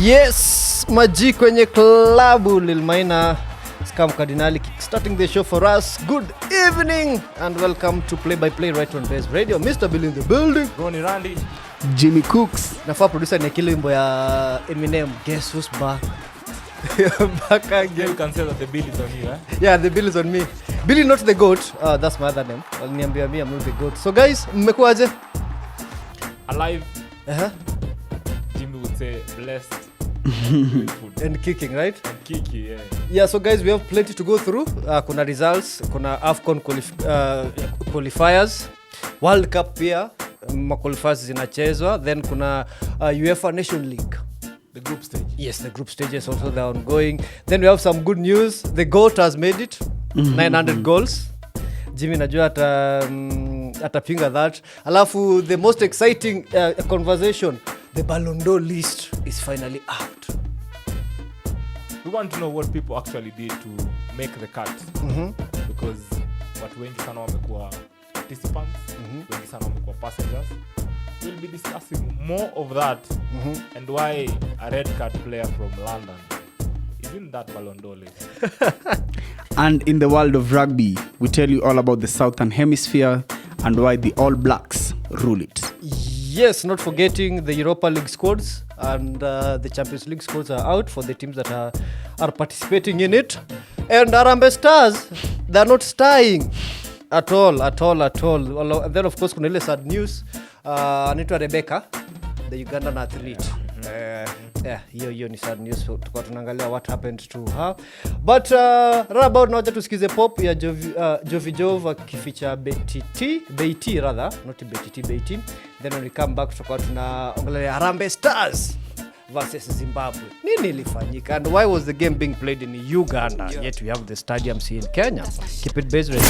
Yes, maji kwenye klabu Lil Maina Scam Cardinali starting the show for us. Good evening and welcome to Play by Play right on Baze Radio. Mr. Bill in the building. Ronnie Randy. Jimmy Cooks. Nafaa producer ni kile wimbo ya Eminem. Guess who's back? Back again. You can say that the bill is on you, eh? Yeah, the bill is on me. Billy not the goat. That's my other name. Waliniambia me I'm not the goat. So guys, mmekuaje? Alive. Uh-huh. Jimmy would say blessed. And kicking, right? And kiki, yeah. Yeah, so guys, we have plenty to go through. Kuna results, kuna AFCON qualifiers, World Cup pia, qualifiers zinachezwa, then kuna UEFA Nation League. The group stage. Yes, the group stages also they're ongoing. Then we have some good news. The GOAT has made it. 900 goals. Jimmy najua atapinga that. Alafu the most exciting conversation, the Ballon d'Or list is finally out. We want to know what people actually did to make the cut. Because watu wengi sana wamekuwa participants, wengi sana wamekuwa passengers. We'll be discussing more of that and why a red card player from London is in that Ballon d'Or list. And in the world of rugby, we tell you all about the Southern Hemisphere and why the All Blacks rule it. Yes, not forgetting the Europa League squads and the Champions League squads are out for the teams that are participating in it. And Harambee Stars, they're not starring at all. And then of course, kuna ile sad news. Anaitwa Rebecca, the Ugandan athlete. Hiyo ni sad news. Tukwa tunaangalia what happened to her. But right about now, tusikize pop ya Jovi Jove akificha Beiti rather, not Beiti. Then when we come back, tukwa tunaangalia Harambee Stars versus Zimbabwe. Nini ilifanyika and why was the game being played in Uganda? Yet we have the stadiums here in Kenya. Keep it Baze Radio.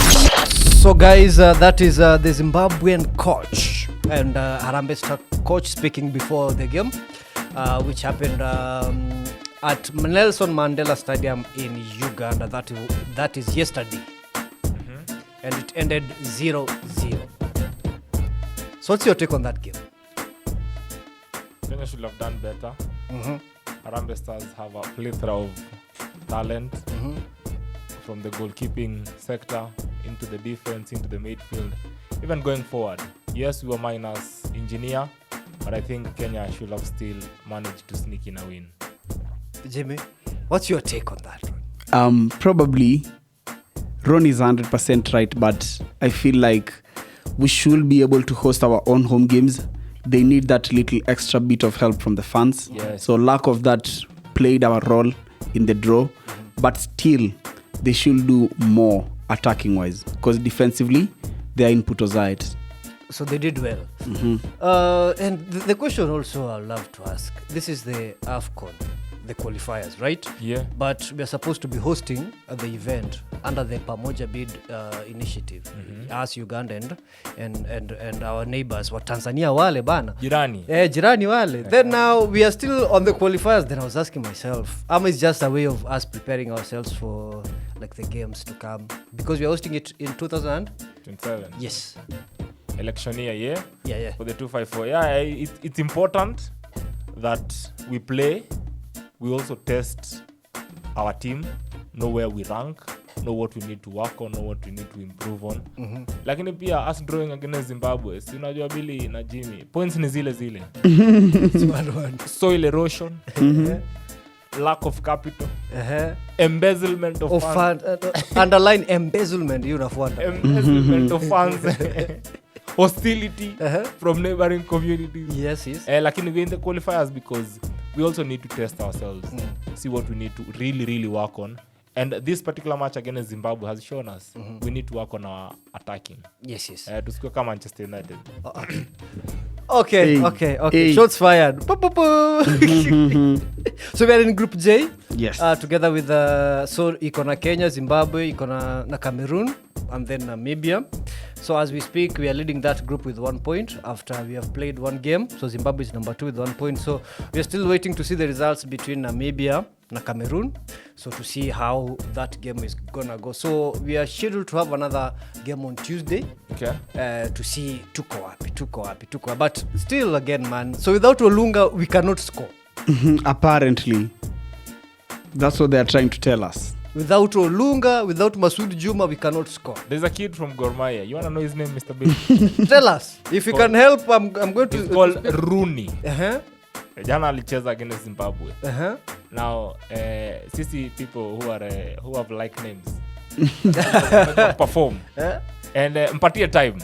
So guys, that is the Zimbabwean coach and Harambee Star coach speaking before the game, which happened at Nelson Mandela Stadium in Uganda. That is yesterday. And it ended 0-0. So what's your take on that game? Kenya should have done better. Harambee Stars have a plethora of talent from the goalkeeping sector into the defense, into the midfield, even going forward. Yes, we were minus engineer, but I think Kenya should have still managed to sneak in a win. Jimmy, what's your take on that? Probably Ron is 100% right, but I feel like we should be able to host our own home games. They need that little extra bit of help from the fans. Yes. So lack of that played our role in the draw. But still, they should do more attacking-wise. Because defensively, their input was right. So they did well. And the question also I'd love to ask. This is the AFCON, the qualifiers, right? Yeah. But we are supposed to be hosting the event under the Pamoja Bid initiative. As Uganda and our neighbors wa Tanzania wale bana. Jirani. Jirani wale. Then now we are still on the qualifiers. Then I was asking myself, it's just a way of us preparing ourselves for like the games to come? Because we are hosting it in 2027. Yes. Election year, yeah? Yeah. For the 254. Yeah, it's important that we play. We also test our team, know where we rank, know what we need to work on, know what we need to improve on. Lakini pia us drawing against Zimbabwe, si unajua Billy na Jimmy, points ni zile. Soil erosion, lack of capital, embezzlement of funds. Underline embezzlement, you unafuata. Embezzlement of funds. Hostility from neighboring communities. Yes. Lakini we're in the qualifiers because we also need to test ourselves, see what we need to really work on. And this particular match against Zimbabwe has shown us we need to work on our attacking. Yes. To kama Manchester United. Okay. Shots fired. So we are in Group J. Yes. Together with so iko na Kenya, Zimbabwe, iko na Cameroon, and then Namibia. So as we speak, we are leading that group with 1 point after we have played one game. So Zimbabwe is number 2 with 1 point. So we are still waiting to see the results between Namibia and Cameroon. So to see how that game is gonna go. So we are scheduled to have another game on Tuesday. Okay. To see tuko wapi. But still again, man. So without Olunga, we cannot score. Apparently. That's what they are trying to tell us. Without Olunga, without Masood Juma, we cannot score. There's a kid from Gor Mahia. You want to know his name, Mr. Bill? Tell us. If you can help, I'm going to... It's called Rooney. Uh-huh. Jana alicheza against Zimbabwe. Uh-huh. Now, sisi people who have like names perform. And mpatie time.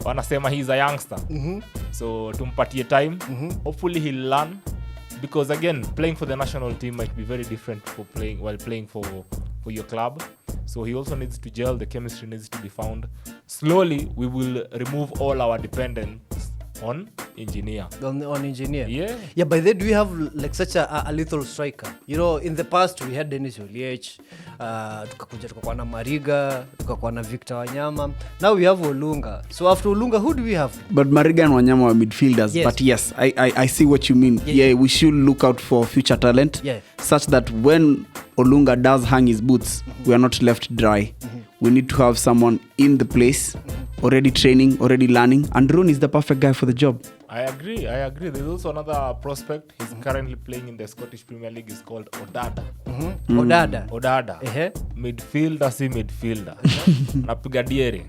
Wanasema he's a youngster. So tumpatie time. Hopefully he'll learn. Because again, playing for the national team might be very different while playing for your club. So he also needs to gel. The chemistry needs to be found. Slowly, we will remove all our dependence on engineer. On engineer. Yeah. By then do we have like such a lethal striker? You know, in the past we had Dennis Oliech, tukakuwa na Mariga, tukakuwa na Victor Wanyama. Now we have Olunga. So after Olunga, who do we have? But Mariga and Wanyama are midfielders. Yes. But yes, I see what you mean. Yeah. We should look out for future talent. Yeah. Such that when Olunga does hang his boots, we are not left dry. We need to have someone in the place, already training, already learning. And Rooney is the perfect guy for the job. I agree. There's also another prospect. He's currently playing in the Scottish Premier League. He's called Odada. Odada. Midfielder, see midfielder. Napiga diere.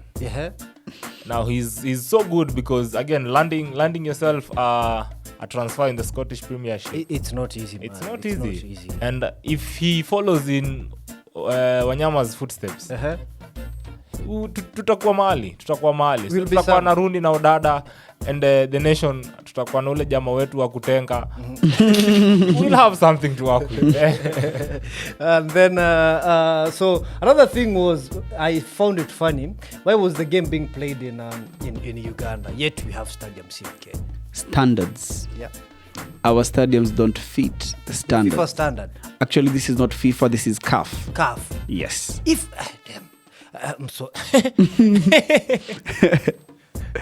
Now he's so good because again landing yourself a transfer in the Scottish Premiership. It's not easy. It's not easy. And if he follows in Wanyama's footsteps, tutakuwa mahali. Tutakuwa na Rooney na Odada and the nation, tutakuwa na ule jamaa wetu wa kutenga. We'll have something to work with. And then so another thing was, I found it funny, why was the game being played in Uganda, yet we have stadiums in Kenya? Standards. Yeah. Our stadiums don't fit the standards. FIFA standard. Actually, this is not FIFA, this is CAF. CAF. Yes. Damn. I'm so... I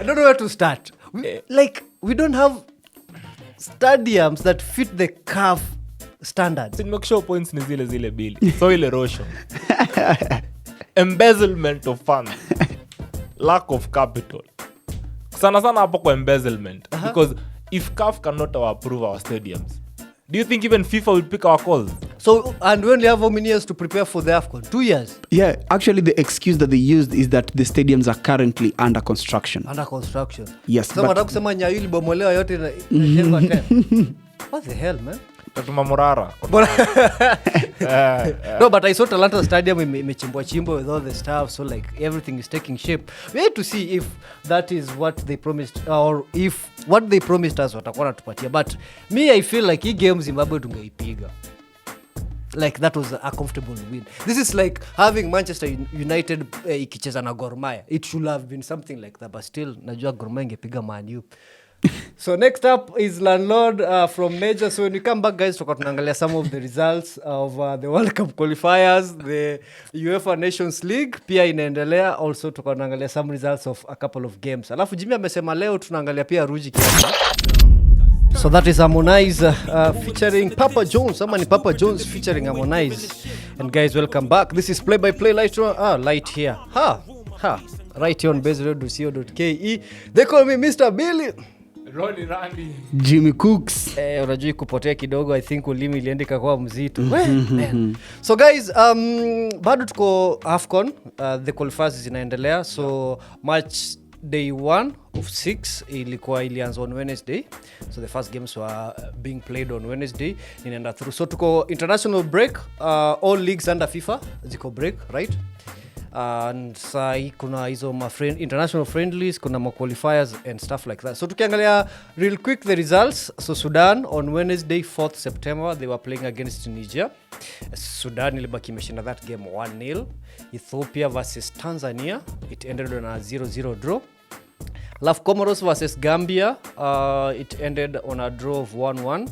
don't know where to start. We don't have stadiums that fit the CAF standards. Make sure points ni zile bili. Soil erosion. Embezzlement of funds. Lack of capital. Sana hapo kwa embezzlement. Because if CAF cannot approve our stadiums, do you think even FIFA will pick our calls? So, and we only have how many years to prepare for the AFCON? 2 years? Yeah, actually the excuse that they used is that the stadiums are currently under construction. Under construction? Yes. So, wataka kusema Nyayo ilibomolewa yote inajengwa tena. What the hell, man? Tatuma Morara. No, but I saw Talanta Stadium imechimbo with all the stuff, so like everything is taking shape. We had to see if that is what they promised, or if what they promised us watakuwa natupatia. But me, I feel like hii game Zimbabwe tungeipiga. Like that was a comfortable win. This is like having Manchester United ikicheza na Gor Mahia. It should have been something like that, but still najua Gor Mahia ingepiga Man U. So next up is Landlord from Major. So when we come back, guys, tunaangalia some of the results of the World Cup qualifiers, the UEFA Nations League pia inaendelea. Also tunaangalia some results of a couple of games. Alafu Jimmy amesema leo tunaangalia pia Ruji kiasi. So that is Harmonize featuring Papa Jones. Ama ni Papa Jones featuring Harmonize. And guys, welcome back. This is Play by Play light here. Right here on baze.co.ke. They call me Mr. Billy. Ronnie Randy. Jimmy Cooks. Unajui kupotea kidogo, I think ulimi iliendika kwa mzito. So guys, bado tuko AFCON, the qualifiers zinaendelea. So match day 1 of 6 ilianza on Wednesday. So the first games were being played on Wednesday. Inaenda through. So tuko international break, all leagues under FIFA ziko break, right? And sai kuna hizo international friendlies, kuna qualifiers and stuff like that. So tukiangalia real quick the results. So Sudan on Wednesday 4th September they were playing against Niger. Sudan ilibaki imeshinda that game 1-0. Ethiopia versus Tanzania, it ended on a 0-0 draw. Comoros versus Gambia, it ended on a draw of 1-1.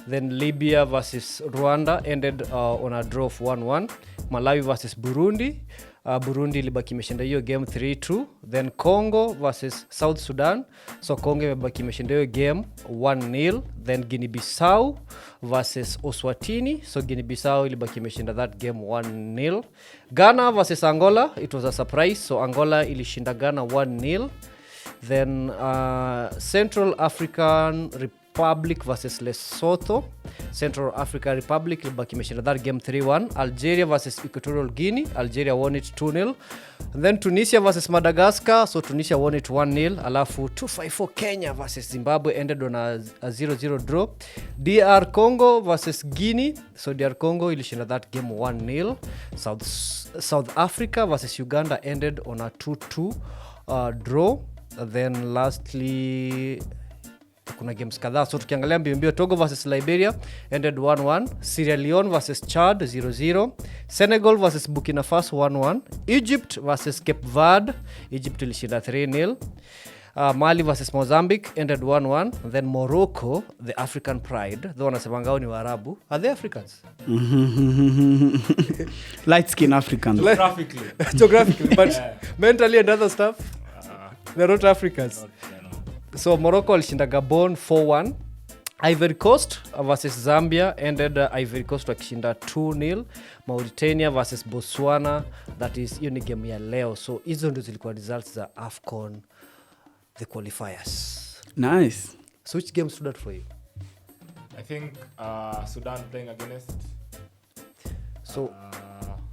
Then Libya versus Rwanda ended on a draw of 1-1. Malawi versus Burundi, Burundi ilibaki imeshinda hiyo game 3-2. Then Congo versus South Sudan, so Congo imebaki imeshinda hiyo game 1-0. Then Guinea-Bissau versus Eswatini, so Guinea-Bissau ilibaki imeshinda that game 1-0. Ghana versus Angola, it was a surprise, so Angola ilishinda Ghana 1-0. Then Central African Republic versus Lesotho. Central Africa Republic ilibaki imeshinda that game 3-1. Algeria versus Equatorial Guinea. Algeria won it 2-0. And then Tunisia versus Madagascar. So Tunisia won it 1-0. Alafu 254 Kenya versus Zimbabwe ended on a 0-0 draw. DR Congo versus Guinea. So DR Congo ilishinda that game 1-0. South Africa versus Uganda ended on a 2-2 draw. Then lastly kuna games kadhaa, so tukiangalia mbio Togo versus Liberia ended 1-1. Sierra Leone versus Chad 0-0. Senegal versus Burkina Faso 1-1. Egypt versus Cape Verde, Egypt ilishinda 3-0. Mali versus Mozambique ended 1-1. Then Morocco, the African pride, the wanasema ngao ni Waarabu, are they Africans? Light skin Africans. Geographically, but mentally and other stuff, they're not Africans. So Morocco alishinda Gabon 4-1. Ivory Coast versus Zambia ended Ivory Coast wakishinda 2-0. Mauritania versus Botswana, that is hiyo ni game ya leo. So hizo ndio zilikuwa results za AFCON, the qualifiers. Nice. So which game stood out for you? I think Sudan playing against. So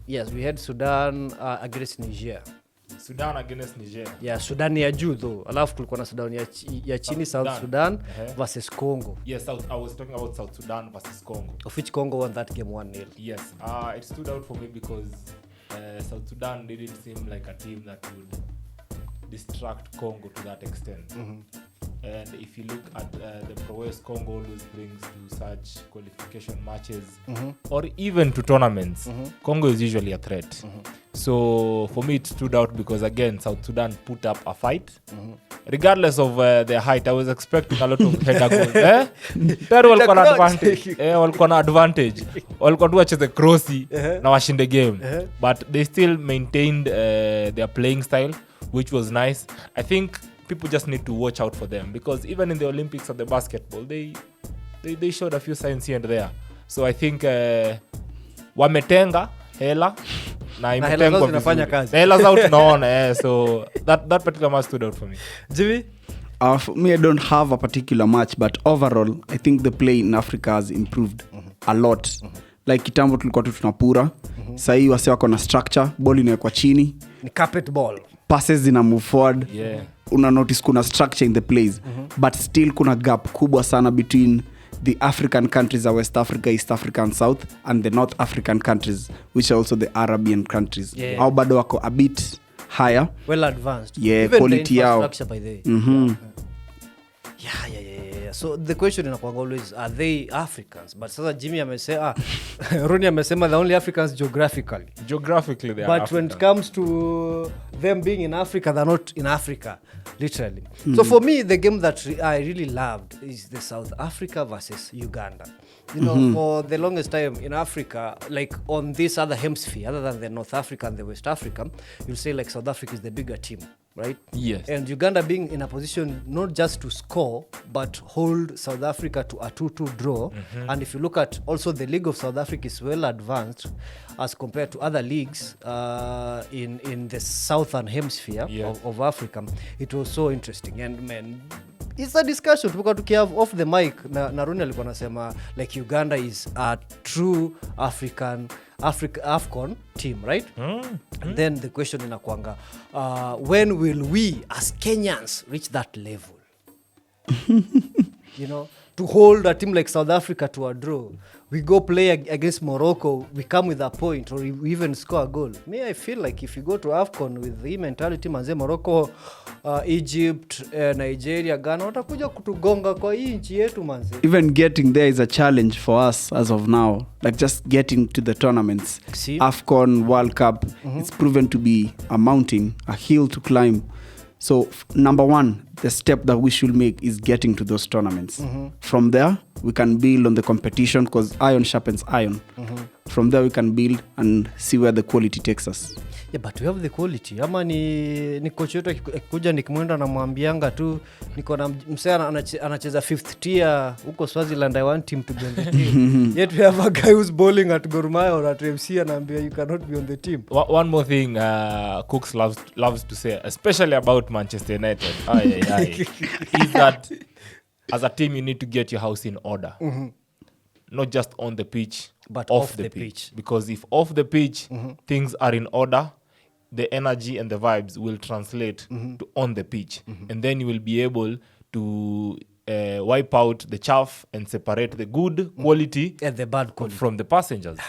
yes, we had Sudan against Niger. Sudan against Niger. Yeah, Sudan ya juu though. Alafu kulikuwa na Sudan ya chini, South Sudan versus Congo. Yes, I was talking about South Sudan versus Congo. Of which Congo won that game 1-0. Yes, it stood out for me because South Sudan didn't seem like a team that would distract Congo to that extent. Mm-hmm. And if you look at the prowess Congo always brings to such qualification matches, mm-hmm. or even to tournaments, mm-hmm. Congo is usually a threat. Mm-hmm. So for me it stood out because again South Sudan put up a fight. Mm-hmm. Regardless of their height, I was expecting a lot of header goals. Pero walikuwa na advantage. Walikuwa na advantage. Walikuwa tu wacheze crossi na washinde game. But they still maintained their playing style, which was nice. I think people just need to watch out for them because even in the Olympics of the basketball, they showed a few signs here and there. So I think wametenga hela na imetengwa zinafanya kazi. Hela zao tunaona so that particular match stood out for me. Jimmy? For me, I don't have a particular match, but overall, I think the play in Africa has improved a lot. Like kitambo tulikuwa tu tunapura. Sasa hii wase wako na structure, ball inawekwa chini. Ni carpet ball. Passes zina move forward. Yeah. Una notice kuna structure in the plays. But still kuna gap kubwa sana between the African countries, West Africa, East Africa and South, and the North African countries, which are also the Arabian countries. Au bado wako a bit higher. Well advanced. Yeah, even quality the yao. infrastructure by the way. Yeah. So the question inakuanga always, are they Africans? But sasa Jimmy amesema, Ronnie amesema the only Africans geographically. Geographically they are But African. when it comes to them being in Africa, they're not in Africa, literally. So for me, the game that I really loved is the South Africa versus Uganda. You know, for the longest time in Africa, like on this other hemisphere, other than the North Africa and the West Africa, you'll say like South Africa is the bigger team, right? Yes. And Uganda being in a position not just to score, but hold South Africa to a 2-2 draw. Mm-hmm. And if you look at also the League of South Africa is well advanced as compared to other leagues in the southern hemisphere of Africa. It was so interesting. And man, it's a discussion tuko tukiave off the mic na Runi alikuwa anasema like Uganda is a true AFCON team, right? Then the question inakuanga when will we as Kenyans reach that level? You know, to hold a team like South Africa to a draw. We go play against Morocco, we come with a point or we even score a goal. I feel like if you go to AFCON with the mentality manze Morocco, Egypt, Nigeria, Ghana watakuja kutugonga kwa hii nchi yetu manze. Even getting there is a challenge for us as of now. Like just getting to the tournaments. See? AFCON, World Cup, it's proven to be a mountain, a hill to climb. So number one, the step that we should make is getting to those tournaments. From there, we can build on the competition because iron sharpens iron. From there, we can build and see where the quality takes us. Yeah, but we have the quality. Ama ni coach yetu akikuja nikimwenda na mwambianga tu niko na msana anacheza 5th tier huko Swaziland, I want him to be on the team. Yet we have a guy who's bowling at Gor Mahia or at FC and ambia you cannot be on the team. One more thing Cooks loves to say, especially about Manchester United, is that as a team, you need to get your house in order. Not just on the pitch, But off the pitch. Because if off the pitch, things are in order, the energy and the vibes will translate to on the pitch. And then you will be able to wipe out the chaff and separate the good quality And the bad quality. from the passengers.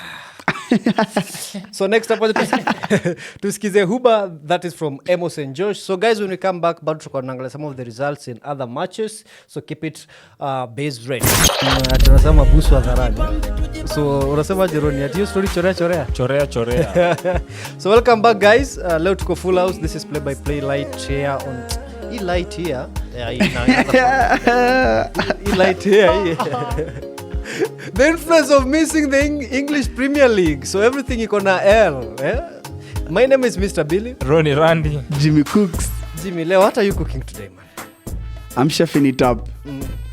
So next up, tusikize Huba, that is from Amos and Josh. So guys, when we come back, bado tutakuwa tunaangalia some of the results in other matches. So keep it Baze ready. Tunasema busu hadharani. So unasema Jeroni, ati hiyo story chorea. Chorea. So welcome back guys. Leo tuko full house. This is play by play light here on light here. Light here. The influence of missing the English Premier League. So everything iko na L. My name is Mr. Billy. Ronnie Randy. Jimmy Cooks. Jimmy, Leo, what are you cooking today, man? I'm chefing it up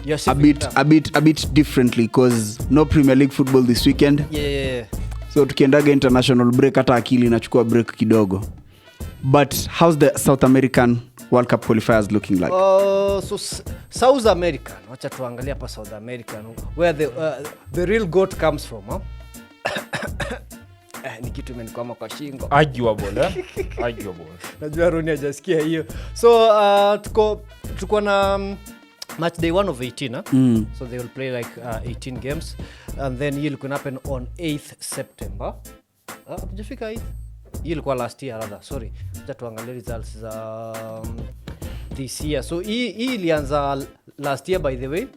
You're a chefing it up. bit differently because no Premier League football this weekend. Yeah. So tukiendaga international break, hata akili inachukua break kidogo. But how's the South American World Cup qualifiers looking like? So South American, wacha tuangalia hapa South American, where the real goat comes from, huh? Ni kitu imenikwama kwa shingo. Arguable. Najua Roni hajasikia hiyo. So tuko na match day 1 of 18, huh? So they will play like 18 games, and then it will happen on 8th September. Tujafika 8th. Hii ilikuwa last year rather, sorry. Acha tuangalie results za this year. So hii ilianza last year by the way,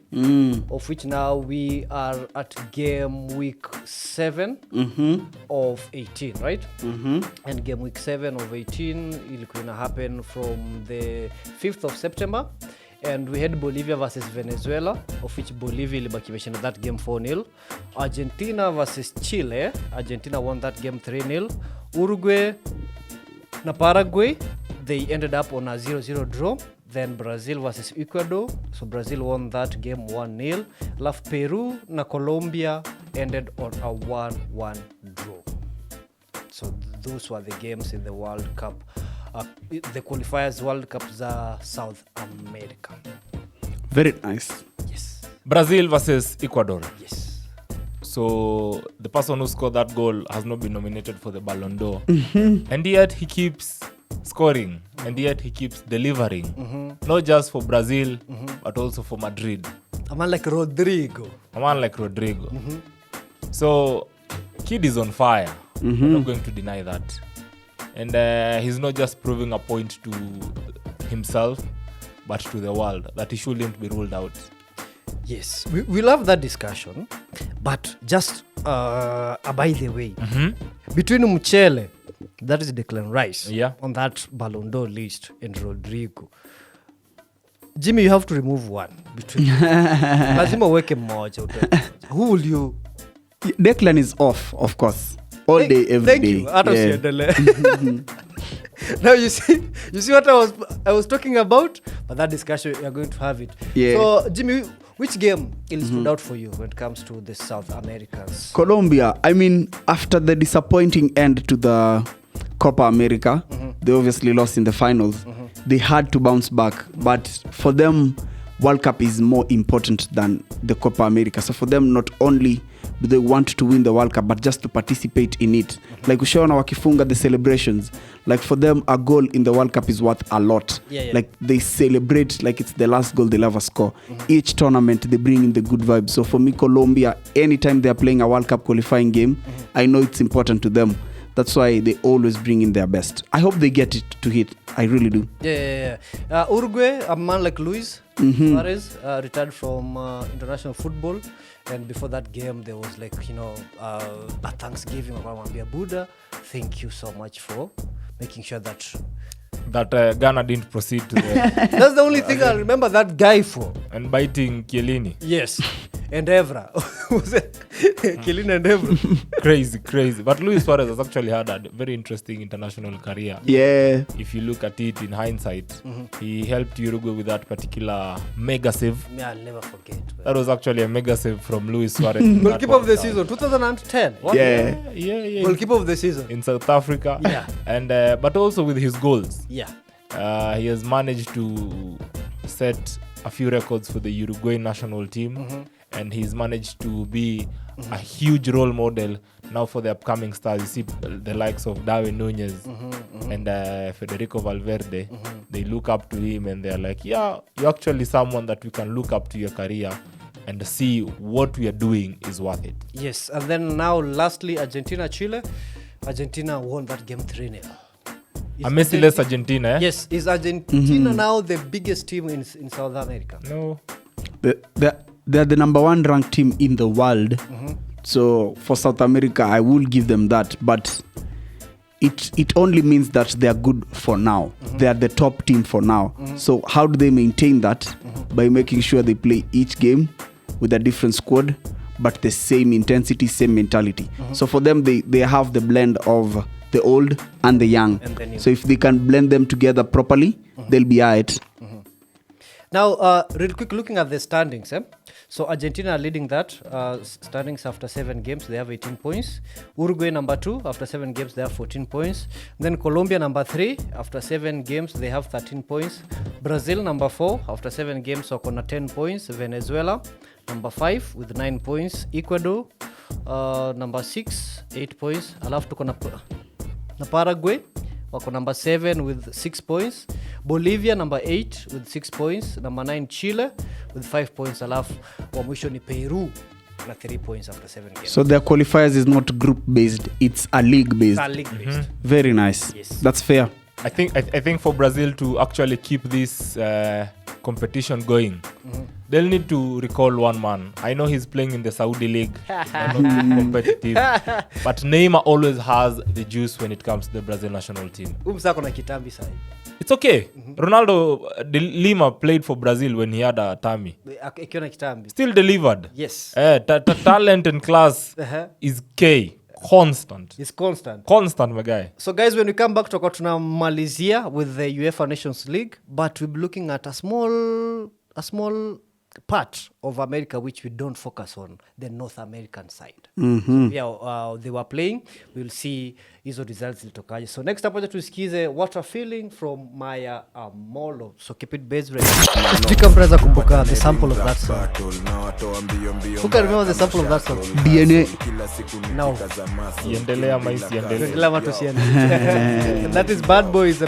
of which now we are at game week 7 of 18, right? And game week 7 of 18 ilikuwa ina happen from the 5th of September. And we had Bolivia versus Venezuela, of which Bolivia ilibaki imeshinda that game 4-0. Argentina versus Chile, Argentina won that game 3-0. Uruguay na Paraguay, they ended up on a 0-0 draw. Then Brazil versus Ecuador, so Brazil won that game 1-0. Alafu Peru na Colombia ended on a 1-1 draw. So those were the games in the World Cup. The qualifiers World Cup za South America. Very nice. Yes. Brazil versus Ecuador. Yes. So the person who scored that goal has not been nominated for the Ballon d'Or. And yet he keeps scoring. And yet he keeps delivering. Not just for Brazil, but also for Madrid. A man like Rodrigo. So kid is on fire. I'm not going to deny that. And he's not just proving a point to himself, but to the world, that he shouldn't be ruled out. Yes, we love that discussion. But just by the way, between Mchele, that is Declan Rice, on that Ballon d'Or list, and Rodrigo, Jimmy, you have to remove one between. Lazima uweke mmoja. Who will you? Declan is off, of course. All day, every thank day. You. Now you see what I was talking about, but that discussion we are going to have it. Yeah. So Jimmy, which game stood out for you when it comes to the South Americans? Colombia. I mean, after the disappointing end to the Copa America, they obviously lost in the finals. They had to bounce back, but for them, World Cup is more important than the Copa America. So for them, not only do they want to win the World Cup, but just to participate in it. Like ushaona wakifunga the celebrations. Like for them, a goal in the World Cup is worth a lot. Yeah. Like they celebrate like it's the last goal they'll ever score. Each tournament, they bring in the good vibes. So for me, Colombia, anytime they're playing a World Cup qualifying game, I know it's important to them. That's why they always bring in their best. I hope they get it to hit. I really do. Yeah. Uruguay, a man like Luis Suarez, retired from international football. And before that game, there was like, a Thanksgiving. Buddha, thank you so much for making sure that Ghana didn't proceed to the... That's the only thing I remember that guy for. And biting Chiellini. Yes. And Evra. Chiellini and Evra. Crazy. But Luis Suarez has actually had a very interesting international career. Yeah. If you look at it in hindsight, he helped Uruguay with that particular mega save. Yeah, I'll never forget. That was actually a mega save from Luis Suarez. Goalkeeper of the season, 2010. Yeah. Goalkeeper of the season. In South Africa. Yeah. And but also with his goals. Yeah. He has managed to set a few records for the Uruguay national team, and he's managed to be a huge role model now for the upcoming stars. You see the likes of Darwin Nunez and Federico Valverde. They look up to him and they're like, yeah, you're actually someone that we can look up to your career and see what we are doing is worth it. Yes, and then now lastly, Argentina-Chile. Argentina won that game 3-0. A Messi-less Argentina, eh? Yes, is Argentina now the biggest team in South America? No. They're the number 1 ranked team in the world. So for South America, I will give them that. But it only means that they are good for now. They are the top team for now. So how do they maintain that? By making sure they play each game with a different squad, but the same intensity, same mentality. So for them, they have the blend of the old and the young. And the new. So if they can blend them together properly, they'll be alright. Now, real quick, looking at the standings. So Argentina are leading that standings after 7 games. They have 18 points. Uruguay number 2 after 7 games. They have 14 points. Then Colombia number 3 after 7 games. They have 13 points. Brazil number 4 after 7 games. Wako na 10 points. Venezuela number 5 with 9 points. Ecuador number 6 8 points. Alafu tuko na Paraguay wako number 7 with 6 points. Bolivia number 8 with 6 points. Number 9 Chile with 5 points. Alafu wa mwisho ni Peru na 3 points after 7 games. So their qualifiers is not group based, it's a league based. It's a league based. Very nice. Yes. That's fair. I think for Brazil to actually keep this competition going, they'll need to recall one man. I know he's playing in the Saudi league. They're not competitive, but Neymar always has the juice when it comes to the Brazil national team. Umsako na kitambi sahi. It's okay. Ronaldo de Lima played for Brazil when he had a tummy. Ikiwa na kitambi. Still delivered. Yes. Talent and class is K. Constant. It's constant. Constant, my guy. So guys, when we come back, tutakuwa tunamalizia with the UEFA Nations League, but we'll be looking at a small part of America which we don't focus on, the North American side. Yeah, they were playing. We'll see hizo results zilitokaje. So next up, tusikize what a feeling from Maya Molo. So keep it Baze ready. Speaker Mpreza kumbuka the sample of that song. Who can remember the sample of that song? DNA. No. Iendelea maisi And that is Bad Boys, for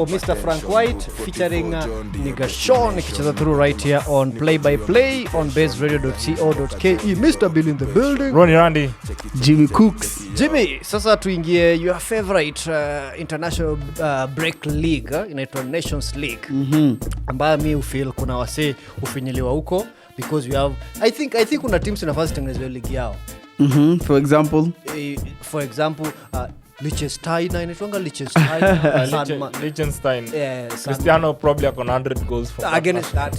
Mr. Frank White featuring Nigga Sean ikicheza through right here on Play by Play on baseradio.co.ke. Mr. Bill in the building. Ronnie Randy. Jimmy Cooks. Jimmy, sasa tuingie your favorite international break league inaitwa Nations League. Ambayo mi ufeel kuna wase ufinyiliwa huko because we have I think kuna teams inafasi tengenezwa ligi yao. For example, Liechtenstein inaitwanga Liechtenstein. Liechtenstein. Cristiano probably on 100 goals for against that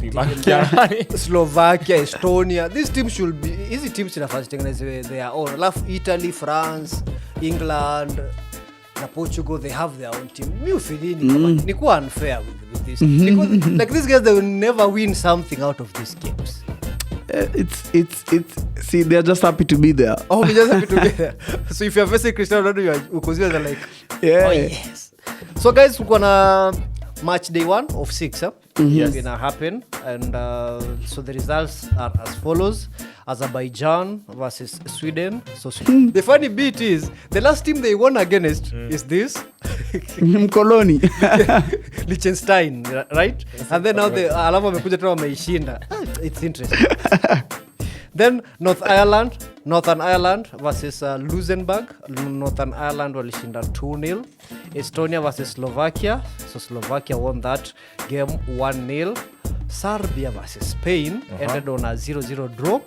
Slovakia, Estonia. These teams should be easy teams inafasi tengenezwe their own. Alafu Italy, France, England na Portugal, they have their own team. Mi ufilini ni kuwa unfair with this. Because like these guys, they will never win something out of these games. It's see, they're just happy to be there. Oh, we're just happy to be there. So if you're facing Cristiano Ronaldo, you're like, yeah. Oh yes. So guys, we're gonna match day 1 of 6. It's gonna happen, and so the results are as follows: Azerbaijan versus Sweden. So the funny bit is the last team they won against is this Mkoloni. Liechtenstein, right? And then now the alama wamekuja tena wameishinda. It's interesting. Then Northern Ireland versus Luxembourg. Northern Ireland walishinda 2-0. Estonia versus Slovakia. So Slovakia won that game 1-0. Serbia versus Spain ended on a 0-0 draw.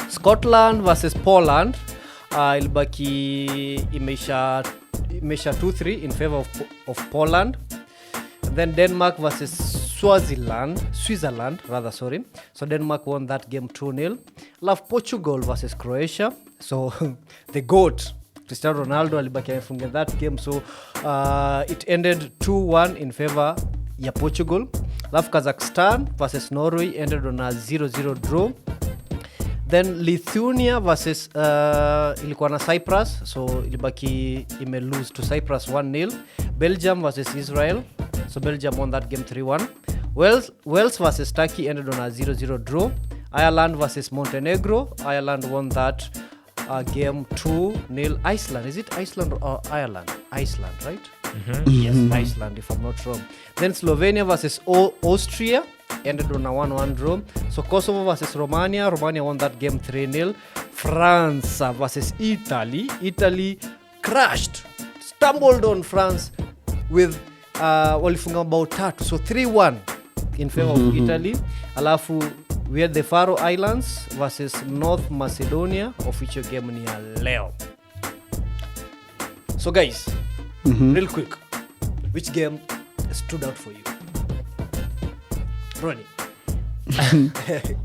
Scotland versus Poland. Ilibaki imeisha 2-3 in favor of Poland. And then Denmark versus Switzerland. So Denmark won that game 2-0. Love Portugal versus Croatia. So the GOAT Cristiano Ronaldo alibaki amefunga that game. So it ended 2-1 in favor ya Portugal. Love Kazakhstan versus Norway ended on a 0-0 draw. Then Lithuania versus ilikuwa na Cyprus, so ilibaki ime lose to Cyprus 1-0. Belgium versus Israel, so Belgium won that game 3-1. Wales versus Turkey ended on a 0-0 draw. Ireland versus Montenegro. Ireland won that game 2-0. Iceland. Is it Iceland or Ireland? Iceland, right? Yes, Iceland, if I'm not wrong. Then Slovenia versus Austria ended on a 1-1 draw. So Kosovo versus Romania. Romania won that game 3-0. France versus Italy. Italy stumbled on France with walifunga bao tatu, so 3-1 in favor of Italy. Alafu we had the Faroe Islands versus North Macedonia, official game ni ya leo. So guys, real quick, which game stood out for you? Ronnie.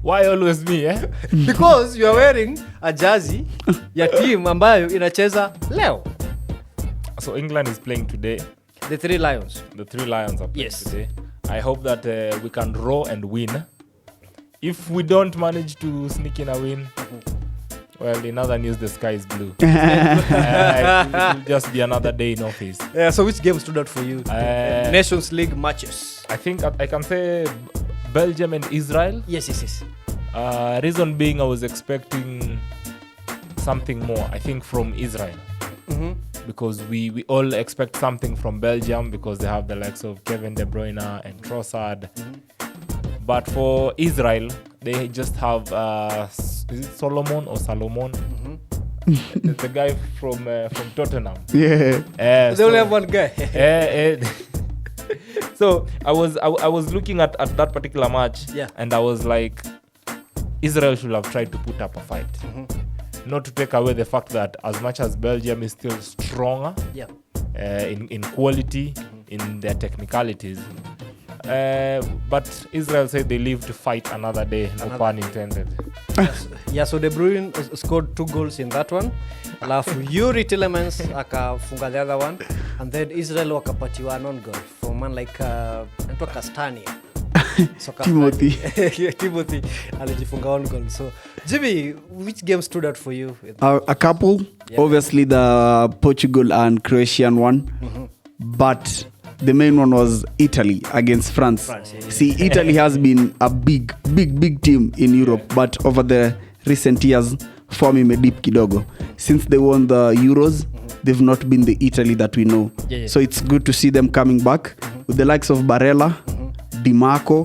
Why always me, eh? Because you are wearing a jersey ya team ambayo inacheza leo. So England is playing today. The Three Lions. The Three Lions are playing Yes. today. I hope that we can row and win. If we don't manage to sneak in a win, well, in other news, the sky is blue. It will just be another day in office. Yeah, so which game stood out for you? Nations League matches. I think I can say Belgium and Israel. Yes. Reason being, I was expecting something more, I think, from Israel. Because we all expect something from Belgium because they have the likes of Kevin De Bruyne and Trossard. But for Israel, they just have is it Solomon or Salomon? The guy from Tottenham. Yeah. They only have one guy. So I was looking at that particular match, and I was like, Israel should have tried to put up a fight. Not to take away the fact that as much as Belgium is still stronger in quality, in their technicalities, but Israel said they live to fight another day, no pun intended. So De Bruyne scored 2 goals in that one. Alafu Yuri Tillemans akafunga the other one, and then Israel wakapatiwa non goal from man like anaitwa Castania. So Timothy alijifunga one goal. So Jimmy, which game stood out for you? A couple. Obviously the Portugal and Croatian one. But the main one was Italy against France. See, Italy has been a big team in Europe, but over the recent years, form imedip kidogo. Since they won the Euros, they've not been the Italy that we know. So it's good to see them coming back with the likes of Barella, Di Marco,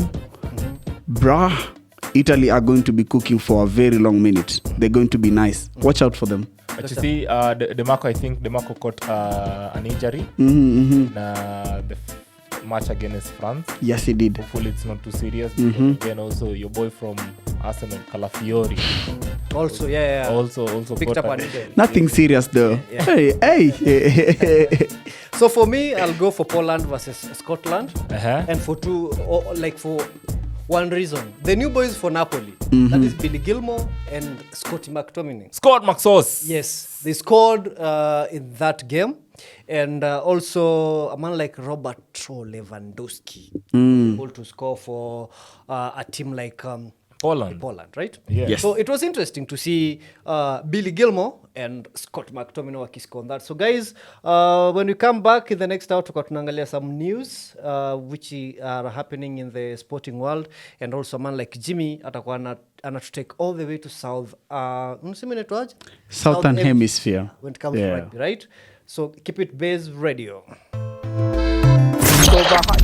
Italy are going to be cooking for a very long minute. They're going to be nice. Watch out for them. But you see, I think De Marco caught an injury in the match against France. Yes, he did. Hopefully it's not too serious. Again, also your boy from Arsenal, Calafiori. Also, Also picked up caught an injury. Nothing serious though. Hey. So for me, I'll go for Poland versus Scotland, and for one reason. The new boys for Napoli, that is Billy Gilmore and Scotty McTominay. Scott McSauce. Yes, they scored in that game. And also a man like Roberto Lewandowski able to score for a team like Poland, right? Yes. So it was interesting to see Billy Gilmore and Scott McTominay wakiscore on that. So guys, when we come back in the next hour, tunaangalia some news which are happening in the sporting world, and also a man like Jimmy atakuwa to take all the way to Southern Hemisphere when it comes to rugby, right? So keep it Baze Radio.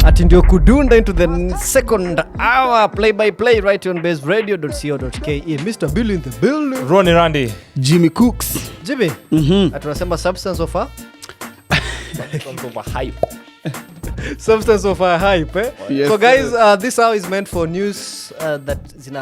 Ati ndio kudunda into the second hour play-by-play right on baseradio.co.ke. Mr. Bill in the building. Ronnie Randy. Jimmy Cooks. Jimmy, atunasema substance of a hype. Substance of a hype, eh? Yes, so guys, this hour is meant for news that is in